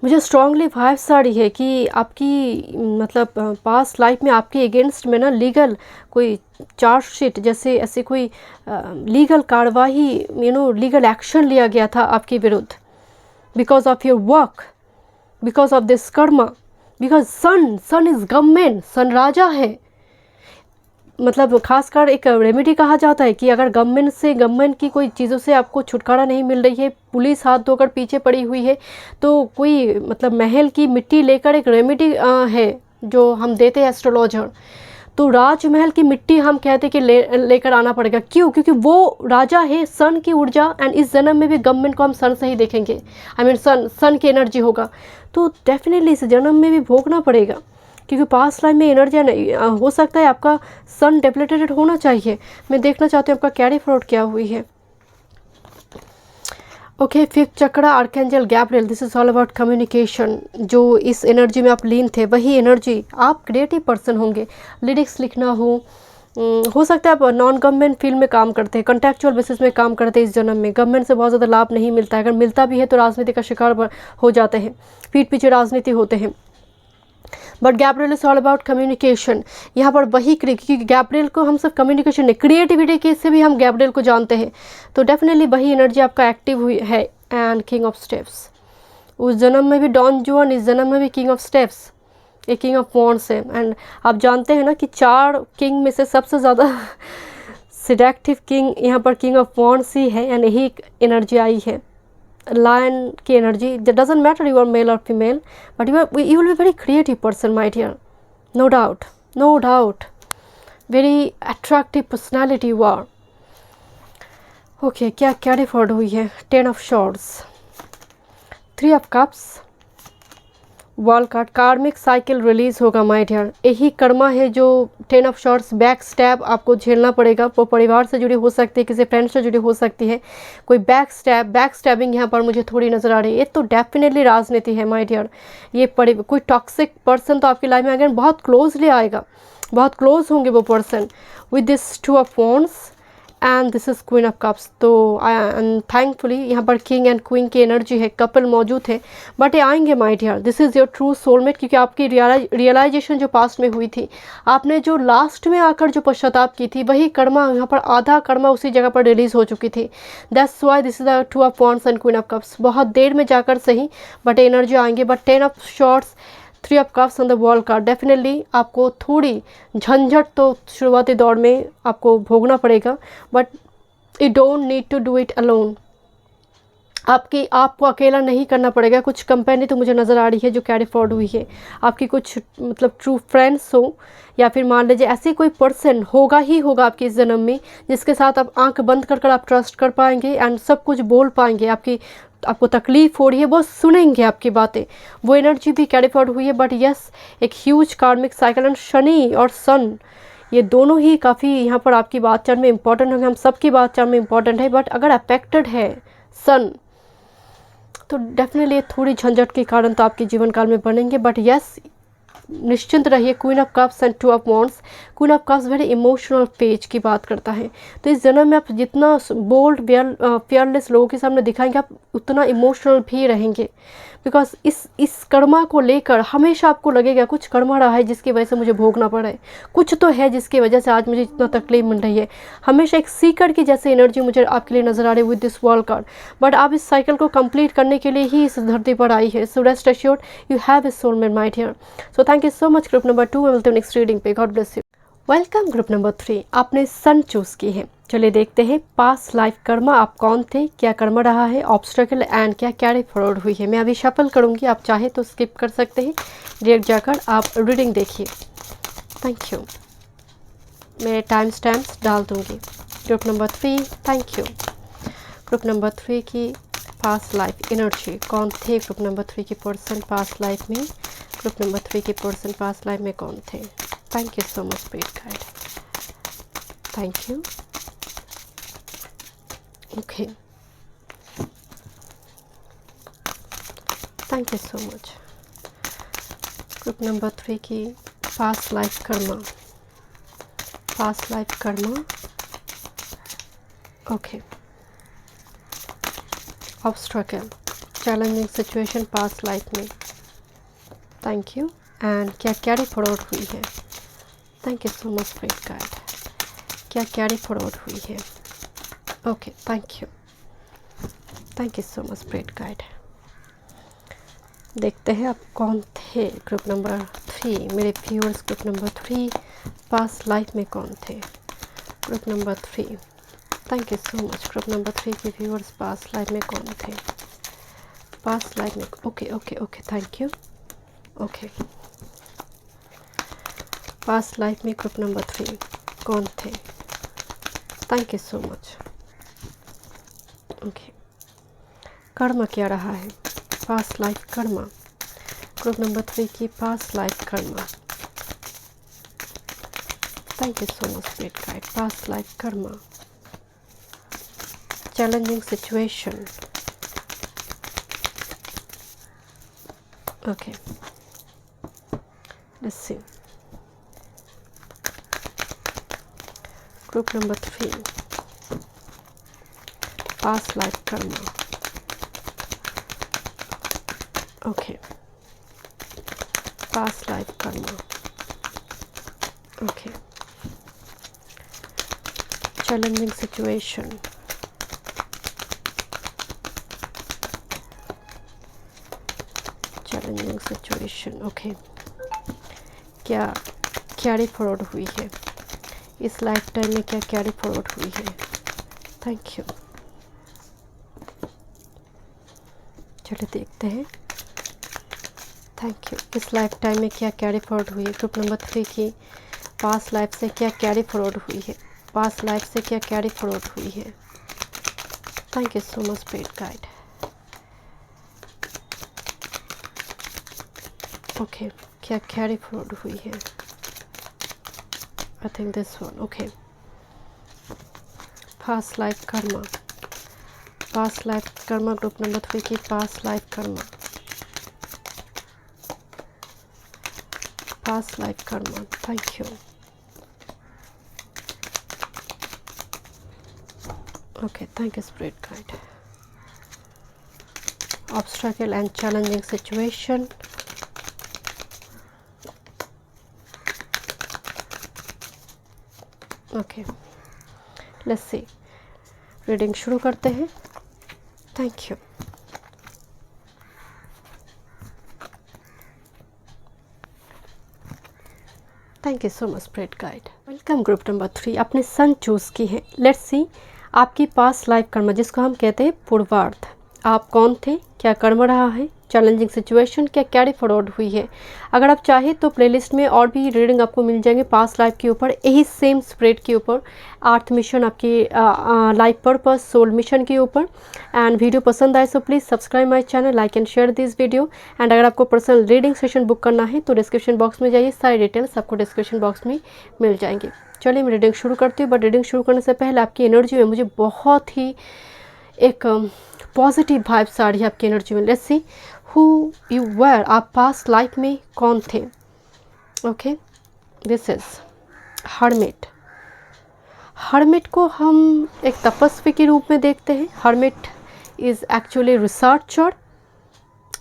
मुझे स्ट्रांगली वाइब्स आ रही है कि आपकी मतलब पास्ट लाइफ में आपके अगेंस्ट में ना लीगल कोई चार्जशीट जैसे ऐसे कोई लीगल कार्रवाई, लीगल एक्शन लिया गया था आपके विरुद्ध, because of your work, because of this karma, because sun is government, sun राजा है। मतलब खासकर एक रेमेडी कहा जाता है कि अगर गवर्नमेंट की कोई चीज़ों से आपको छुटकारा नहीं मिल रही है, पुलिस हाथ धोकर पीछे पड़ी हुई है, तो कोई मतलब महल की मिट्टी लेकर एक रेमेडी है जो हम देते हैं एस्ट्रोलॉजर, तो राजमहल की मिट्टी हम कहते कि लेकर आना पड़ेगा। क्यों? क्योंकि वो राजा है, सन की ऊर्जा, एंड इस जन्म में भी गवर्नमेंट को हम सन से ही देखेंगे, आई मीन सन की एनर्जी होगा, तो डेफिनेटली इस जन्म में भी भोगना पड़ेगा, क्योंकि पास्ट लाइफ में एनर्जी नहीं हो सकता है आपका सन डेप्लीटेटेड होना चाहिए। मैं देखना चाहती हूँ आपका कैरी फॉरवर्ड क्या हुई है। ओके, 5th चक्र, archangel Gabriel, this is all about communication. जो इस एनर्जी में आप लीन थे वही एनर्जी, आप क्रिएटिव पर्सन होंगे, लिरिक्स लिखना हो सकता है आप नॉन गवर्नमेंट फील्ड में काम करते हैं, कॉन्ट्रैक्चुअल बेसिस में काम करते हैं इस जन्म में, गवर्नमेंट से बहुत ज़्यादा लाभ नहीं मिलता है, अगर मिलता भी है तो राजनीति का शिकार हो जाते हैं, पीठ पीछे राजनीति होते हैं। But Gabriel is all about communication. यहाँ पर वही क्योंकि गैब्रियल को हम सब कम्युनिकेशन नहीं, क्रिएटिविटी के से भी हम गैब्रियल को जानते हैं, तो डेफिनेटली वही एनर्जी आपका एक्टिव हुई है। एंड किंग ऑफ स्टेप्स, उस जन्म में भी डॉन जुआन, इस जन्म में भी किंग ऑफ स्टेप्स, ये किंग ऑफ वॉन्ड्स है। एंड आप जानते हैं ना कि 4 किंग में से सबसे ज़्यादा सिडेक्टिव किंग यहाँ पर किंग ऑफ वॉन्ड्स ही है, एंड यही एनर्जी आई है, लायन की energy. That doesn't matter you are male or female, but you will be very creative person my dear, no doubt, very attractive personality you are. Okay, क्या कैरी फॉरवर्ड हुई है? 10 of swords, 3 of cups, wall card, karmic cycle release होगा माय डियर। यही कर्मा है जो 10 ऑफ शॉर्ट्स, बैक स्टैब आपको झेलना पड़ेगा, वो परिवार से जुड़ी हो सकती है, किसी फ्रेंड से जुड़ी हो सकती है, कोई बैक स्टैबिंग यहाँ पर मुझे थोड़ी नज़र आ रही है। ये तो डेफिनेटली राजनीति है माय डियर, ये कोई टॉक्सिक पर्सन तो आपकी लाइफ में अगर बहुत क्लोजली आएगा, बहुत क्लोज होंगे वो person with this 2 of wands and this is queen of cups. तो थैंकफुली यहाँ पर किंग एंड क्वीन की एनर्जी है, कपल मौजूद है, बट ये आएंगे my dear, this is your true soulmate, क्योंकि आपकी रियलाइजेशन जो पास्ट में हुई थी, आपने जो लास्ट में आकर जो पश्चाताप की थी, वही कर्मा यहाँ पर आधा कर्मा उसी जगह पर रिलीज हो चुकी थी। That's why this is the 2 of wands and queen of cups. बहुत देर में जाकर सही बट एनर्जी आएंगे, but 10 of swords, 3 of cups on the wall card, definitely आपको थोड़ी झंझट तो शुरुआती दौर में आपको भोगना पड़ेगा, but you don't need to do it alone. आपको अकेला नहीं करना पड़ेगा। कुछ कंपनी तो मुझे नज़र आ रही है जो कैरी फॉरवर्ड हुई है। आपकी कुछ मतलब ट्रू फ्रेंड्स हो, या फिर मान लीजिए ऐसे कोई पर्सन होगा ही होगा आपके इस जन्म में, जिसके साथ आप आंख बंद कर आप ट्रस्ट कर पाएंगे एंड सब कुछ बोल पाएंगे। आपको तकलीफ़ हो रही है वो सुनेंगे आपकी बातें, वो एनर्जी भी कैरी फॉरवर्ड हुई है। बट यस, एक ह्यूज कार्मिक साइकिल एंड शनि और सन, ये दोनों ही काफ़ी यहाँ पर आपकी बात चाल में इंपॉर्टेंट होंगे। हम सबकी बात चाल में इंपॉर्टेंट है, बट अगर अफेक्टेड है सन तो डेफिनेटली थोड़ी झंझट के कारण तो आपके जीवन काल में बनेंगे। बट यस, निश्चिंत रहिए। Queen of cups and two of wands, queen of cups very emotional page की बात करता है। तो इस जन्म में आप जितना बोल्ड फियरलेस लोगों के सामने दिखाएंगे, आप उतना इमोशनल भी रहेंगे। बिकॉज इस कर्मा को लेकर हमेशा आपको लगेगा कुछ कर्मा रहा है जिसकी वजह से मुझे भोगना पड़ा है, कुछ तो है जिसकी वजह से आज मुझे इतना तकलीफ मिल रही है। हमेशा एक सीकर की जैसे एनर्जी मुझे आपके लिए नजर आ रही है with this world card. But आप इस साइकिल को कंप्लीट करने के लिए ही इस धरती पर आई है। So rest assured, you have A soulmate might here. So thank you so much group number 2। मैं मिलते हैं नेक्स्ट रीडिंग पे। God bless you. Welcome group number 3। आपने सन चूज़ की है। चलिए देखते हैं पास्ट लाइफ कर्मा आप कौन थे, क्या कर्मा रहा है, ऑब्स्टेकल एंड क्या कैरी फॉरवर्ड हुई है। मैं अभी शफल करूंगी, आप चाहे तो स्किप कर सकते हैं, डायरेक्ट जाकर आप रीडिंग देखिए। Thank you. मैं टाइम स्टैम्प्स डाल दूंगी। Group number 3, thank you. Group number 3 की पास्ट लाइफ एनर्जी कौन थे। ग्रुप नंबर 3 की पर्सन पास्ट लाइफ में, ग्रुप नंबर 3 की पर्सन पास्ट लाइफ में कौन थे। Thank you so much spirit guide, thank you. Okay, thank you so much. Group number 3 की past life karma, past life karma. Okay, obstacle challenging situation past life में, थैंक यू। एंड क्या कैरी फॉरवर्ड हुई है। Thank you so much spirit guide, क्या कैरी फॉरवर्ड हुई है। Okay, thank you, thank you so much spirit guide. देखते हैं आप कौन थे। ग्रुप नंबर 3 मेरे viewers, group number 3 past life में कौन थे। Group number 3, thank you so much. Group number 3 के व्यूअर्स पास्ट लाइफ में कौन थे, पास्ट लाइफ में। Okay okay okay, thank you. Okay, past life में ग्रुप नंबर 3 कौन थे। Thank you so much. Okay, कर्म क्या रहा है, past life karma. Group number 3 की past life karma. Thank you so much spirit guide, past life Karma. Challenging situation. Okay, let's see. Group number 3 past life karma. Okay, past life karma. Okay, challenging situation. Challenging situation. Okay, क्या कैरी फॉरवर्ड हुई है इस लाइफ टाइम में, क्या कैरी फॉरवर्ड हुई है। Thank you. चलिए देखते हैं। Thank you. इस लाइफ टाइम में क्या कैरी फॉरवर्ड हुई है। ग्रुप नंबर 3 की पास्ट लाइफ से क्या कैरी फॉरवर्ड हुई है, पास्ट लाइफ से क्या कैरी फॉरवर्ड हुई है। Thank you so much spirit guide. Okay, क्या कैरी फॉरवर्ड हुई है। I think this one. Okay, past life karma, past life karma. Group number 3 की past life karma, past life karma. Thank you. Okay, thank you spirit guide. Obstacle and challenging situation. Okay, let's see. Reading शुरू करते हैं। Thank you. Thank you so much spirit guide. Welcome group number 3। आपने सन चूज़ की है। लेट्स सी आपकी पास्ट लाइफ कर्मा, जिसको हम कहते हैं पूर्वार्ध, आप कौन थे, क्या कर्म रहा है, चैलेंजिंग सिचुएशन क्या कैरी फॉरवर्ड हुई है। अगर आप चाहें तो प्लेलिस्ट में और भी रीडिंग आपको मिल जाएंगे पास्ट लाइफ के ऊपर, यही सेम स्प्रेड के ऊपर, आर्थ मिशन, आपकी लाइफ पर्पस, सोल मिशन के ऊपर। एंड वीडियो पसंद आए तो please subscribe my channel, like and share this video. And अगर आपको पर्सनल रीडिंग सेशन बुक करना है तो डिस्क्रिप्शन बॉक्स में जाइए, सारी डिटेल्स आपको डिस्क्रिप्शन बॉक्स में मिल जाएंगी। चलिए मैं रीडिंग शुरू करती हूँ, बट रीडिंग शुरू करने से पहले आपकी एनर्जी में मुझे बहुत ही एक पॉजिटिव वाइब्स आ रही है आपकी एनर्जी में। Let's see who you were, आप पास्ट लाइफ में कौन थे। Okay, this is hermit. Hermit को हम एक तपस्वी के रूप में देखते हैं। Hermit is actually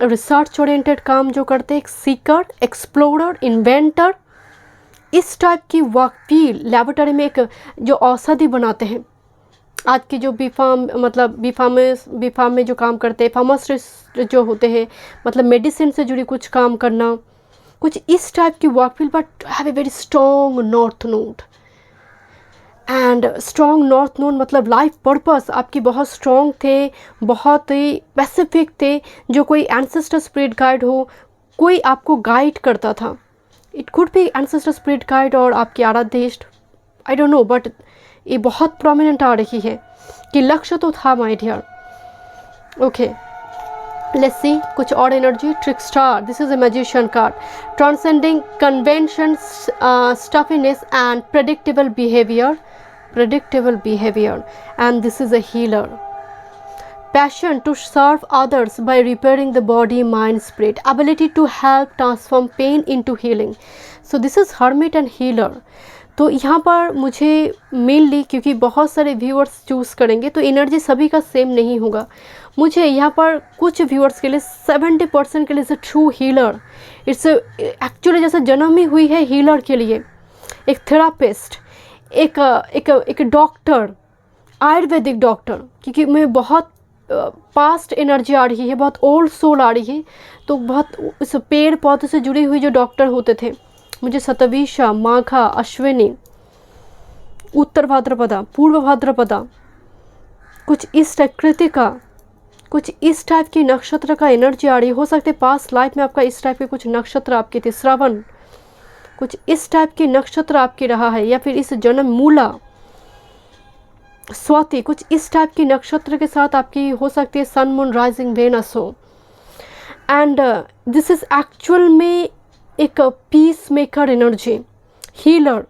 research oriented काम जो करते हैं, एक सीकर, एक्सप्लोरर, इन्वेंटर, इस टाइप की वर्क फील्ड। लेबोरेटरी में एक जो औषधि बनाते हैं, आज की जो बीफार्म में जो काम करते हैं, फार्मासिस्ट जो होते हैं, मतलब मेडिसिन से जुड़ी कुछ काम करना, कुछ इस टाइप की work field, but have a very strong north node. And strong north node मतलब लाइफ पर्पस आपकी बहुत स्ट्रॉन्ग थे, बहुत ही स्पेसिफिक थे, जो कोई एंसेस्टर स्पिरिट गाइड हो, कोई आपको गाइड करता था। It could be ancestor spirit guide और आपकी आराध्य इष्ट, आई डोंट नो, बट ये बहुत प्रोमिनेंट आ रही है कि लक्ष्य तो था my dear. Okay, let's see कुछ और energy. Trickster, this is a magician card, transcending convention, stuffiness and predictable behaviour, and this is a healer. Passion to serve others by repairing the body, mind, spirit. Ability to help transform pain into healing. So this is hermit and healer. तो यहाँ पर मुझे मेनली, क्योंकि बहुत सारे व्यूअर्स चूज़ करेंगे तो एनर्जी सभी का सेम नहीं होगा, मुझे यहाँ पर कुछ व्यूअर्स के लिए 70% के लिए it's a true healer. It's actually जैसे जन्म ही हुई है हीलर के लिए, एक थेरापिस्ट, एक डॉक्टर, आयुर्वेदिक डॉक्टर, क्योंकि मैं बहुत पास्ट एनर्जी आ रही है, बहुत ओल्ड सोल आ रही है। तो बहुत इस पेड़ पौधे से जुड़ी हुई जो डॉक्टर होते थे, मुझे शतभिषा, माघा, अश्विनी, उत्तर भाद्रपदा, पूर्व भाद्रपदा, कुछ इस टाइप, कृतिका, कुछ इस टाइप की नक्षत्र का एनर्जी आ रही है। हो सकते पास्ट लाइफ में आपका इस टाइप के कुछ नक्षत्र आपके थे, श्रवण, कुछ इस टाइप की नक्षत्र आपकी रहा है, या फिर इस जन्म मूला, स्वाति, कुछ इस टाइप की नक्षत्र के साथ आपकी हो सकती है सन मून राइजिंग वेनस हो। एंड दिस इज एक्चुअल में एक peace maker energy, healer,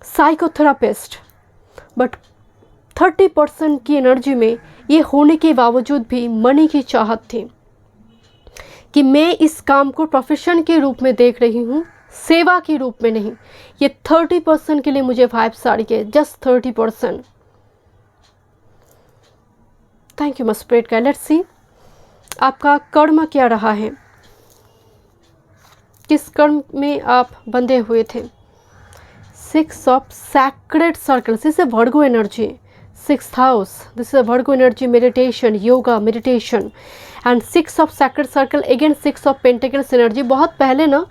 psychotherapist, but 30% की एनर्जी में ये होने के बावजूद भी मनी की चाहत थी कि मैं इस काम को प्रोफेशन के रूप में देख रही हूँ, सेवा के रूप में नहीं। ये 30% के लिए मुझे वाइब्स आ रही है, जस्ट 30%। थैंक यू मस्प्रेड का। लेट्स सी आपका कर्म क्या रहा है, किस कर्म में आप बंधे हुए थे। 6 of sacred circles, this is Virgo energy, 6th house, this is Virgo energy, meditation, yoga, meditation. And 6 of sacred circle, again 6 of pentacles energy. बहुत पहले ना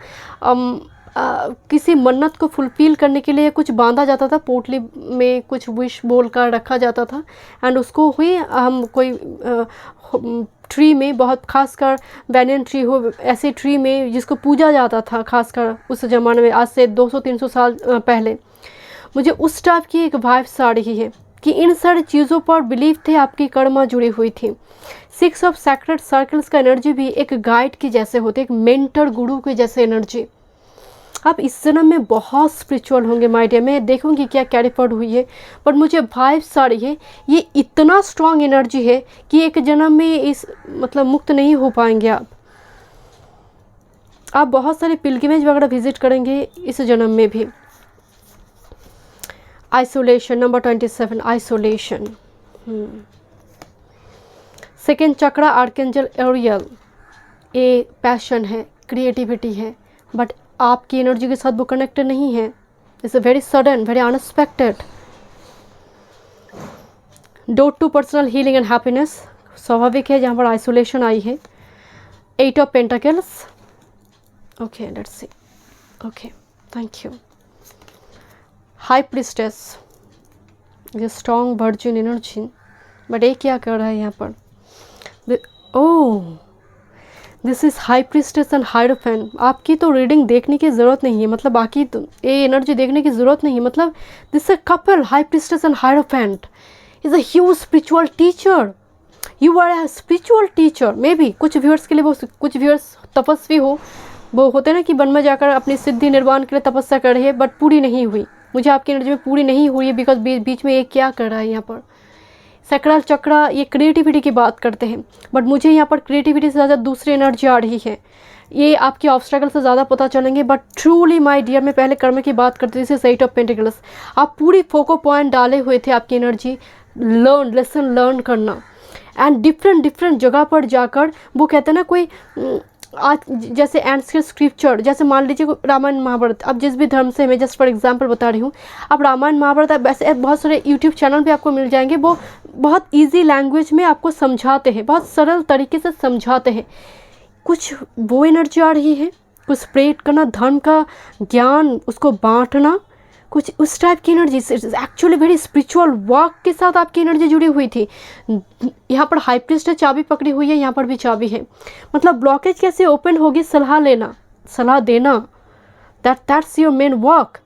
किसी मन्नत को फुलफिल करने के लिए कुछ बांधा जाता था, पोटली में कुछ विश बोल कर रखा जाता था, एंड उसको हुई हम कोई ट्री में, बहुत खासकर बैनियन ट्री हो, ऐसे ट्री में जिसको पूजा जाता था खासकर उस ज़माने में, आज से 200-300 साल पहले। मुझे उस टाइप की एक वाइब्स आ रही है कि इन सारी चीज़ों पर बिलीव थे, आपकी कर्मा जुड़ी हुई थी। 6 ऑफ सैक्रेड सर्कल्स का एनर्जी भी एक गाइड की जैसे होते, एक मेंटर, गुरु के जैसे एनर्जी। आप इस जन्म में बहुत स्पिरिचुअल होंगे माय डियर। मैं देखूंगी क्या कैरी फॉरवर्ड हुई है, बट मुझे वाइब्स आ रही है ये इतना स्ट्रॉन्ग एनर्जी है कि एक जन्म में इस मतलब मुक्त नहीं हो पाएंगे आप बहुत सारे पिलग्रिमेज वगैरह विजिट करेंगे इस जन्म में भी। Isolation, number 27, isolation. Second chakra, archangel Ariel, ये पैशन है, क्रिएटिविटी है, बट आपकी एनर्जी के साथ वो कनेक्टेड नहीं है। It's a very sudden, very unexpected. Door to personal healing and happiness, स्वाभाविक है जहाँ पर आइसोलेशन आई है। 8 of pentacles, okay let's see, okay thank you. High priestess, ये स्ट्रॉन्ग वर्जिन एनर्जी, बट ये क्या कर रहा है यहाँ पर, oh, this is high priestess and hierophant. आपकी तो रीडिंग देखने की ज़रूरत नहीं है, मतलब बाकी तो ये एनर्जी देखने की ज़रूरत नहीं है। मतलब this a couple, high priestess and hierophant is a huge spiritual teacher. You are a spiritual teacher. Maybe कुछ व्यूअर्स के लिए वो, कुछ व्यूअर्स तपस्वी हो, वो होते हैं ना कि वन में जाकर अपनी सिद्धि निर्वाण के लिए तपस्या कर रही है बट पूरी नहीं हुई। मुझे आपकी एनर्जी में पूरी नहीं हुई है बिकॉज बीच में ये क्या कर रहा है यहाँ पर। सकराल चक्रा ये क्रिएटिविटी की बात करते हैं, बट मुझे यहाँ पर क्रिएटिविटी से ज़्यादा दूसरी एनर्जी आ रही है। ये आपके ऑब्स्टेकल से ज़्यादा पता चलेंगे, बट ट्रूली माय डियर, मैं पहले कर्म की बात करती थी, एट ऑफ पेंटिकल्स। आप पूरी फोको पॉइंट डाले हुए थे, आपकी एनर्जी लेसन लर्न करना एंड डिफरेंट जगह पर जाकर, वो कहते हैं ना कोई आज जैसे एंशिएंट स्क्रिप्चर, जैसे मान लीजिए रामायण महाभारत, आप जिस भी धर्म से, मैं जस्ट फॉर एग्जांपल बता रही हूँ, आप रामायण महाभारत, आप ऐसे बहुत सारे यूट्यूब चैनल भी आपको मिल जाएंगे, वो बहुत इजी लैंग्वेज में आपको समझाते हैं, बहुत सरल तरीके से समझाते हैं। कुछ वो एनर्जी आ रही है, कुछ स्प्रेड करना, धर्म का ज्ञान उसको बांटना, कुछ उस टाइप की energy. Actually very spiritual work के साथ आपकी एनर्जी जुड़ी हुई थी। यहाँ पर हाई प्रीस्ट है, चाबी पकड़ी हुई है, यहाँ पर भी चाबी है। मतलब ब्लॉकेज कैसे ओपन होगी, सलाह लेना, सलाह देना, that's your main work.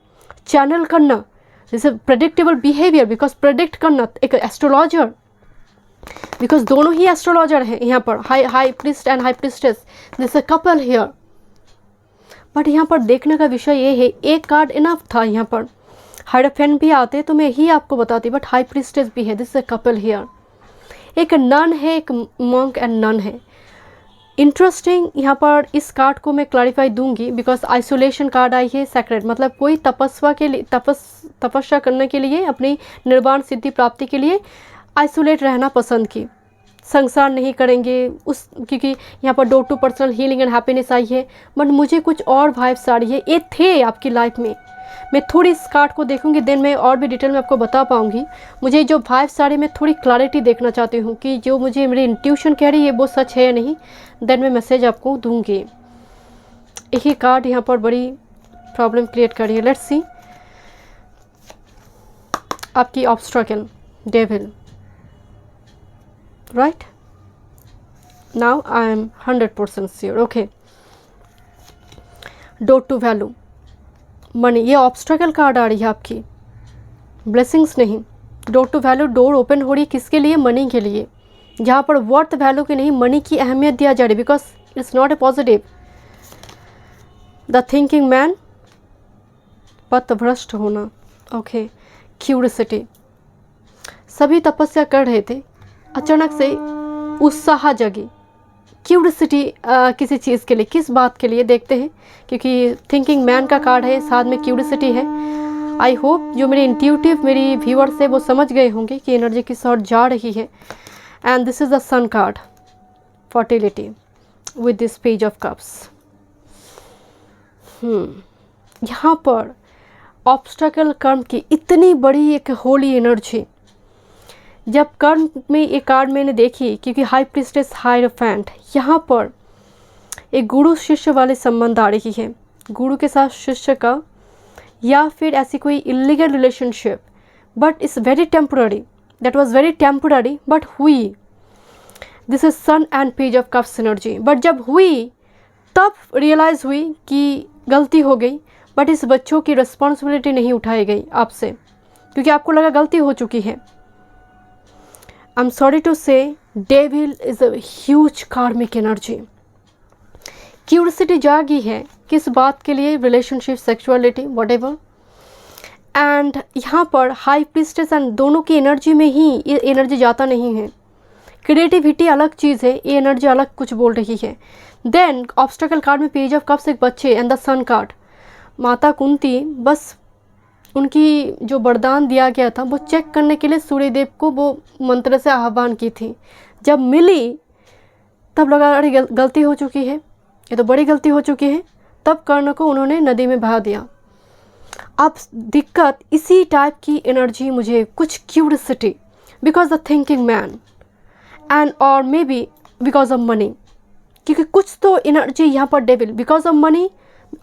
Channel करना, जैसे प्रेडिक्टेबल बिहेवियर, बिकॉज प्रेडिक्ट करना एक एस्ट्रोलॉजर, बिकॉज दोनों ही एस्ट्रोलॉजर हैं यहाँ पर, high priest and high priestess, जैसे कपल हियर। बट यहाँ पर देखने का विषय ये है, एक कार्ड इनफ था यहाँ पर। हायरोफेंट भी आते तो मैं ही आपको बताती, बट हाई प्रीस्टेस भी है, दिस अ कपल हियर। एक नन है, एक मॉन्क एंड नन है। इंटरेस्टिंग, यहाँ पर इस कार्ड को मैं क्लैरिफाई दूंगी बिकॉज आइसोलेशन कार्ड आई है, सेक्रेट, मतलब कोई तपस्या के लिए, तपस्या करने के लिए, अपनी निर्वाण सिद्धि प्राप्ति के लिए आइसोलेट रहना पसंद की, संसार नहीं करेंगे उस, क्योंकि यहाँ पर door to personal healing and happiness आई है। बट मुझे कुछ और वाइब्स आ रही है, ये थे आपकी लाइफ में। मैं थोड़ी इस कार्ड को देखूंगी, देन मैं और भी डिटेल में आपको बता पाऊंगी। मुझे जो वाइब्स आ रही है, मैं थोड़ी क्लैरिटी देखना चाहती हूँ कि जो मुझे मेरी इंट्यूशन कह रही है वो सच है या नहीं, देन मैं मैसेज आपको दूंगी। एक ही कार्ड यहाँ पर बड़ी प्रॉब्लम क्रिएट कर रही है। लेट्स सी, आपकी obstacle, devil, right now I am 100% sure. Okay, door to value, money, ये ऑब्स्ट्रकल कार्ड आ रही है आपकी, ब्लेसिंग्स नहीं। Door to value, door open हो रही है किसके लिए, मनी के लिए। यहाँ पर वर्थ वैल्यू की नहीं, मनी की अहमियत दिया जा रही है, because it's not a positive. The thinking man, पथभ्रष्ट होना। ओके, क्यूरियोसिटी, सभी तपस्या कर रहे थे, अचानक से उत्साह जगी, क्यूरियोसिटी किसी चीज़ के लिए, किस बात के लिए, देखते हैं, क्योंकि थिंकिंग मैन का कार्ड है, साथ में क्यूरियोसिटी है। आई होप जो मेरे इंट्यूटिव मेरी व्यूअर्स है वो समझ गए होंगे कि एनर्जी किस ओर जा रही है। And this is the sun card, fertility with this page of cups. यहाँ पर ऑब्स्टेकल कर्म की इतनी बड़ी एक होली एनर्जी, जब कर्म में ये कार्ड मैंने देखी, क्योंकि हाई प्रीस्टेस, हायरोफेंट, यहाँ पर एक गुरु शिष्य वाले संबंध आ रही है, गुरु के साथ शिष्य का, या फिर ऐसी कोई illegal relationship, but it's very temporary, that was very temporary but हुई। This is sun and page of cups energy. But जब हुई तब रियलाइज़ हुई कि गलती हो गई, बट इस बच्चों की रिस्पॉन्सिबिलिटी नहीं उठाई गई आपसे, क्योंकि आपको लगा गलती हो चुकी है। आई एम सॉरी टू से, डेविल इज़ अ ह्यूज कार्मिक एनर्जी। क्यूरियोसिटी जागी है, किस बात के लिए, रिलेशनशिप, सेक्सुअलिटी, व्हाटएवर। एंड यहाँ पर हाई प्रीस्टेस एंड दोनों की एनर्जी में ही ये एनर्जी जाता नहीं है। क्रिएटिविटी अलग चीज़ है, ये एनर्जी अलग कुछ बोल रही है। देन ऑब्स्टेकल कार्ड में पेज ऑफ कप्स, एक बच्चे, एंड द सन कार्ड, माता कुंती बस उनकी जो वरदान दिया गया था वो चेक करने के लिए सूर्यदेव को वो मंत्र से आह्वान की थी। जब मिली तब लगा अरे गलती हो चुकी है, ये तो बड़ी गलती हो चुकी है, तब कर्ण को उन्होंने नदी में बहा दिया। अब दिक्कत इसी टाइप की एनर्जी, मुझे कुछ curiosity, because the thinking man and or maybe because of money, क्योंकि कुछ तो एनर्जी यहाँ पर डेविल, बिकॉज ऑफ मनी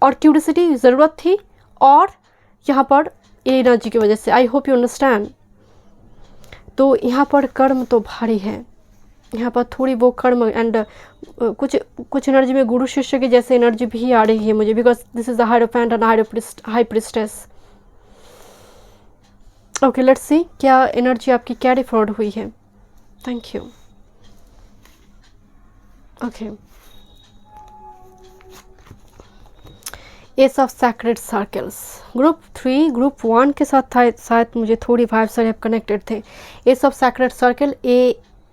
और क्यूरियोसिटी ज़रूरत थी, और यहाँ पर ये एनर्जी की वजह से। आई होप यू अंडरस्टैंड। तो यहाँ पर कर्म तो भारी है, यहाँ पर थोड़ी वो कर्म एंड कुछ एनर्जी में गुरु शिष्य की जैसे एनर्जी भी आ रही है मुझे, because this is the hierophant and high priestess. Okay, let's सी क्या एनर्जी आपकी कैरी फॉरवर्ड हुई है। Thank you. Okay, S of sacred circles, group 3 group 1 के साथ था शायद, मुझे थोड़ी वाइब्स और कनेक्टेड थे। Ace of sacred circle,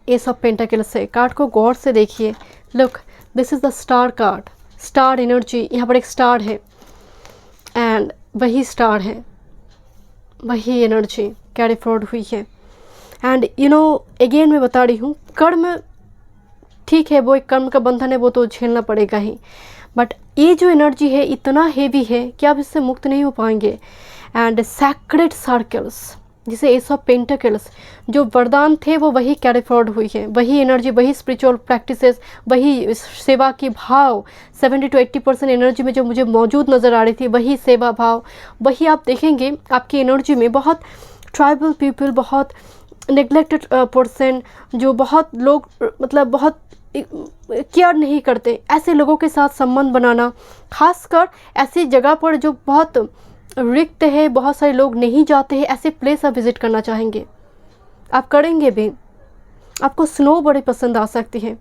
ace of pentacle से कार्ड को गौर से देखिए। Look, this is the star card, star energy. यहाँ पर एक स्टार है एंड वही स्टार है, वही एनर्जी कैरी फॉरवर्ड हुई है। एंड यू नो अगेन मैं बता रही हूँ, कर्म ठीक है, वो एक कर्म का बंधन है, वो तो झेलना पड़ेगा ही, बट ये जो एनर्जी है इतना हेवी है कि आप इससे मुक्त नहीं हो पाएंगे। एंड सैक्रेड सर्कल्स, जिसे एस ऑफ पेंटाकल्स, जो वरदान थे वो वही कैरी फॉरवर्ड हुई है, वही एनर्जी, वही स्पिरिचुअल प्रैक्टिसेस, वही सेवा की भाव 70 to 80% एनर्जी में जो मुझे मौजूद नज़र आ रही थी, वही सेवा भाव, वही आप देखेंगे आपकी एनर्जी में। बहुत ट्राइबल पीपल, बहुत नेग्लेक्टेड पर्सन, जो बहुत लोग मतलब बहुत केयर नहीं करते, ऐसे लोगों के साथ संबंध बनाना, खासकर ऐसी जगह पर जो बहुत रिक्त है, बहुत सारे लोग नहीं जाते हैं, ऐसे प्लेस आप विज़िट करना चाहेंगे, आप करेंगे भी। आपको स्नो बड़ी पसंद आ सकती है,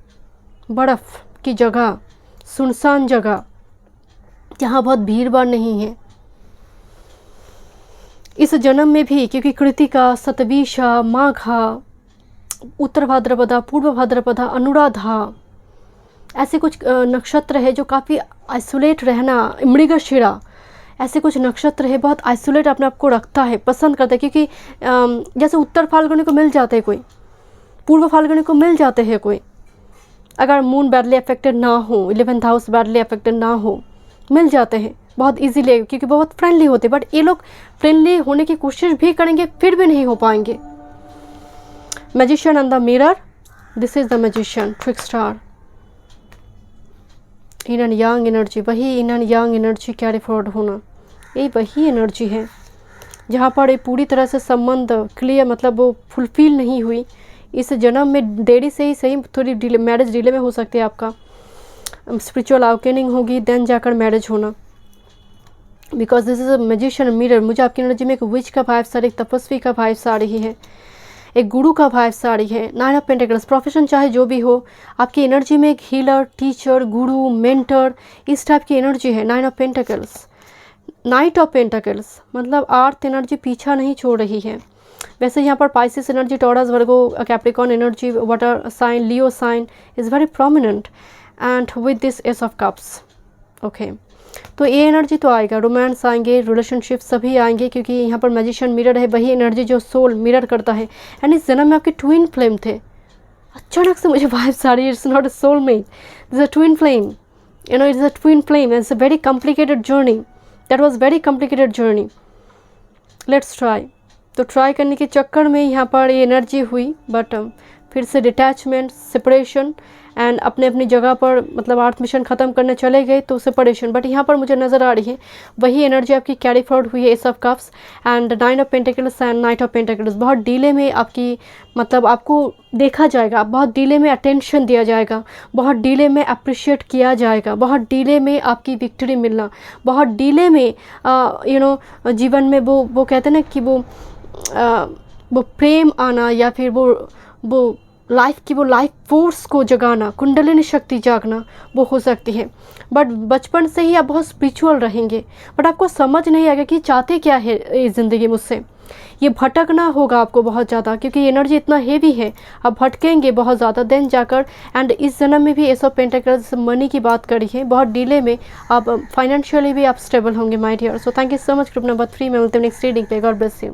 बर्फ़ की जगह, सुनसान जगह जहाँ बहुत भीड़ भाड़ नहीं है। इस जन्म में भी, क्योंकि कृतिका, सतवीशा, माघा, उत्तर भाद्रपदा, पूर्व भाद्रपदा, अनुराधा, ऐसे कुछ नक्षत्र है जो काफ़ी आइसोलेट रहना, मृगशिरा, ऐसे कुछ नक्षत्र है बहुत आइसोलेट अपने आप को रखता है, पसंद करता है। क्योंकि जैसे उत्तर फाल्गुनी को मिल जाते हैं कोई, पूर्व फाल्गुनी को मिल जाते हैं कोई, अगर मून बैडली अफेक्टेड ना हो, 11th हाउस बैडली अफेक्टेड ना हो, मिल जाते हैं बहुत इजीली, क्योंकि बहुत फ्रेंडली होते। बट ये लोग फ्रेंडली होने की कोशिश भी करेंगे, फिर भी नहीं हो पाएंगे। Magician and the mirror, this is the magician, trickster, yin and yang energy, वही yin and yang energy carry forward होना, ये वही एनर्जी है जहाँ पर ये पूरी तरह से संबंध क्लियर, मतलब वो फुलफिल नहीं हुई। इस जन्म में देरी से ही सही, थोड़ी डिले, मैरिज डिले में हो सकती है आपका, स्पिरिचुअल अवेकनिंग होगी, देन जाकर मैरिज होना। Because this is a magician mirror, मुझे आपकी एनर्जी में एक विच का वाइब्स आ रही है, एक तपस्वी का वाइब्स आ रही है, एक गुरु का वाइब्स आ रही है। 9 ऑफ पेंटिकल्स, प्रोफेशन चाहे जो भी हो, आपकी एनर्जी में एक हीलर, टीचर, गुरु, मेंटर, इस टाइप की एनर्जी है। 9 of pentacles, night of pentacles, मतलब अर्थ एनर्जी पीछा नहीं छोड़ रही है। वैसे यहाँ पर Pisces energy, Taurus, Virgo, Capricorn energy, water sign, Leo sign is very prominent and with this ace of cups. Okay, तो ये एनर्जी तो आएगा, रोमांस आएंगे, रिलेशनशिप सभी आएंगे, क्योंकि यहाँ पर मैजिशियन मिरर है, वही एनर्जी जो सोल मिरर करता है। एंड इस जन्म में आपके ट्विन फ्लेम थे। अचानक से मुझे वाइब्स आ रही है, it's not a soulmate, this is a twin flame, you know, it's a twin flame, it's a very complicated journey, that was very complicated journey. Let's try. तो ट्राई करने के चक्कर में यहाँ पर ये एनर्जी हुई, बट फिर से डिटैचमेंट, सेपरेशन एंड अपने अपनी जगह पर, मतलब आर्थ मिशन ख़त्म करने चले गए तो सेपरेशन। बट यहाँ पर मुझे नज़र आ रही है वही एनर्जी आपकी कैरी फॉरवर्ड हुई है, S of cups and 9 of pentacles and night of pentacles. बहुत डिले में आपकी, मतलब आपको देखा जाएगा, बहुत डिले में अटेंशन दिया जाएगा, बहुत डिले में अप्रिशिएट किया जाएगा, बहुत डिले में आपकी विक्ट्री मिलना, बहुत डिले में यू नो जीवन में वो कहते हैं ना कि वो प्रेम आना, या फिर वो लाइफ की वो लाइफ फोर्स को जगाना, कुंडलिनी शक्ति जागना, वो हो सकती है। बट बचपन से ही आप बहुत स्पिरिचुअल रहेंगे, बट आपको समझ नहीं आएगा कि चाहते क्या है इस ज़िंदगी मुझसे। ये भटकना होगा आपको बहुत ज़्यादा, क्योंकि एनर्जी इतना हेवी है, आप भटकेंगे बहुत ज़्यादा, देन जाकर। एंड इस जन्म में भी एस ऑफ पेंटिकल्स, मनी की बात करी है, बहुत डिले में आप फाइनेंशियली भी आप स्टेबल होंगे my dear. So thank you so much. Group number 3 में मिलते हैं नेक्स्ट रीडिंग पे। God bless you.